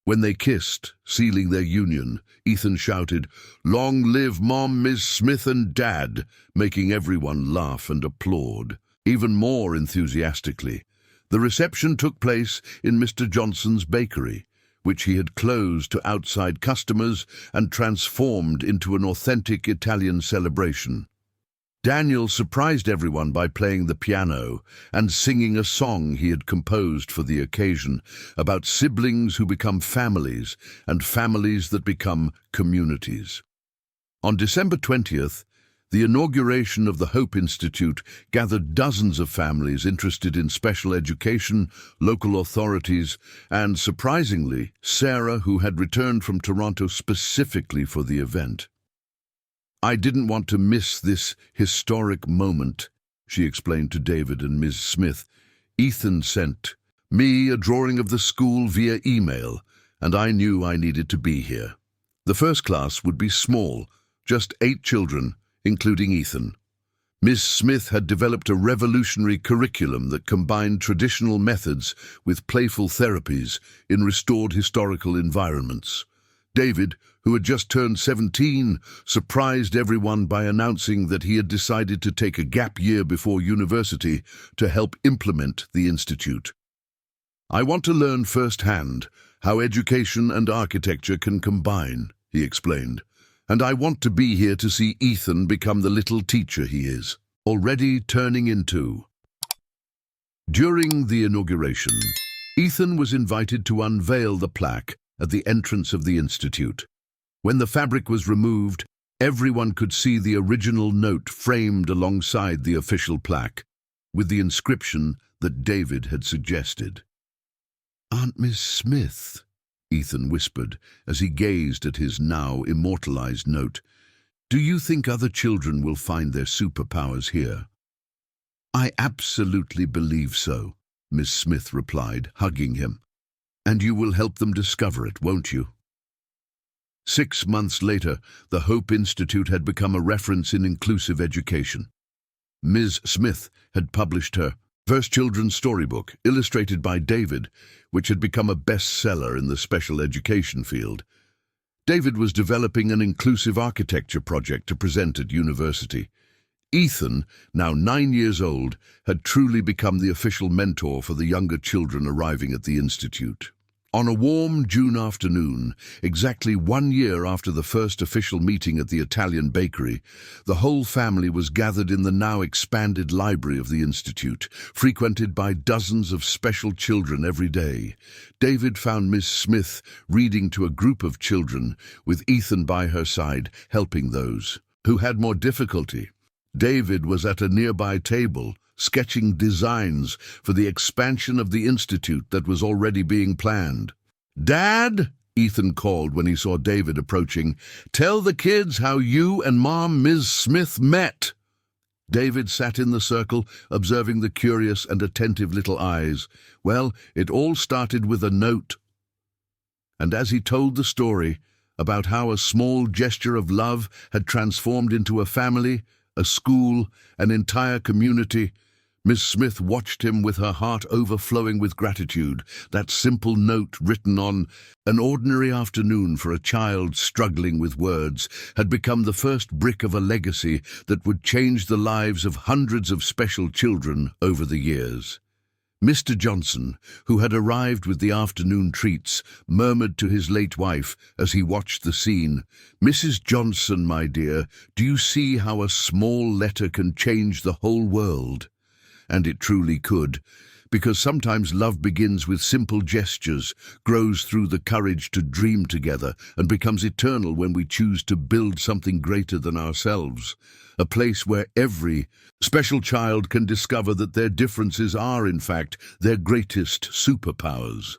When they kissed, sealing their union, Ethan shouted, "Long live Mom, Ms. Smith and Dad," making everyone laugh and applaud. Even more enthusiastically, the reception took place in Mr. Johnson's bakery, which he had closed to outside customers and transformed into an authentic Italian celebration. Daniel surprised everyone by playing the piano and singing a song he had composed for the occasion about siblings who become families and families that become communities. On December 20th, The inauguration of the Hope Institute gathered dozens of families interested in special education, local authorities, and, surprisingly, Sarah, who had returned from Toronto specifically for the event. "I didn't want to miss this historic moment," she explained to David and Ms. Smith. "Ethan sent me a drawing of the school via email, and I knew I needed to be here." The first class would be small, just 8 children, including Ethan. Ms. Smith had developed a revolutionary curriculum that combined traditional methods with playful therapies in restored historical environments. David, who had just turned 17, surprised everyone by announcing that he had decided to take a gap year before university to help implement the institute. "I want to learn firsthand how education and architecture can combine," he explained. "And I want to be here to see Ethan become the little teacher he is, already turning into." During the inauguration, Ethan was invited to unveil the plaque at the entrance of the institute. When the fabric was removed, everyone could see the original note framed alongside the official plaque, with the inscription that David had suggested. "Aunt Miss Smith," Ethan whispered as he gazed at his now immortalized note, "do you think other children will find their superpowers here?" "I absolutely believe so," Miss Smith replied, hugging him. "And you will help them discover it, won't you?" 6 months later, the Hope Institute had become a reference in inclusive education. Ms. Smith had published her first children's storybook, illustrated by David, which had become a bestseller in the special education field. David was developing an inclusive architecture project to present at university. Ethan, now 9 years old, had truly become the official mentor for the younger children arriving at the institute. On a warm June afternoon, exactly 1 year after the first official meeting at the Italian bakery, the whole family was gathered in the now expanded library of the institute, frequented by dozens of special children every day. David found Miss Smith reading to a group of children, with Ethan by her side, helping those who had more difficulty. David was at a nearby table, sketching designs for the expansion of the institute that was already being planned. "Dad," Ethan called when he saw David approaching, "tell the kids how you and Mom, Ms. Smith, met." David sat in the circle, observing the curious and attentive little eyes. "Well, it all started with a note." And as he told the story about how a small gesture of love had transformed into a family, a school, an entire community, Miss Smith watched him with her heart overflowing with gratitude. That simple note written on an ordinary afternoon for a child struggling with words had become the first brick of a legacy that would change the lives of hundreds of special children over the years. Mr. Johnson, who had arrived with the afternoon treats, murmured to his late wife as he watched the scene, "Mrs. Johnson, my dear, do you see how a small letter can change the whole world?" And it truly could, because sometimes love begins with simple gestures, grows through the courage to dream together, and becomes eternal when we choose to build something greater than ourselves. A place where every special child can discover that their differences are, in fact, their greatest superpowers.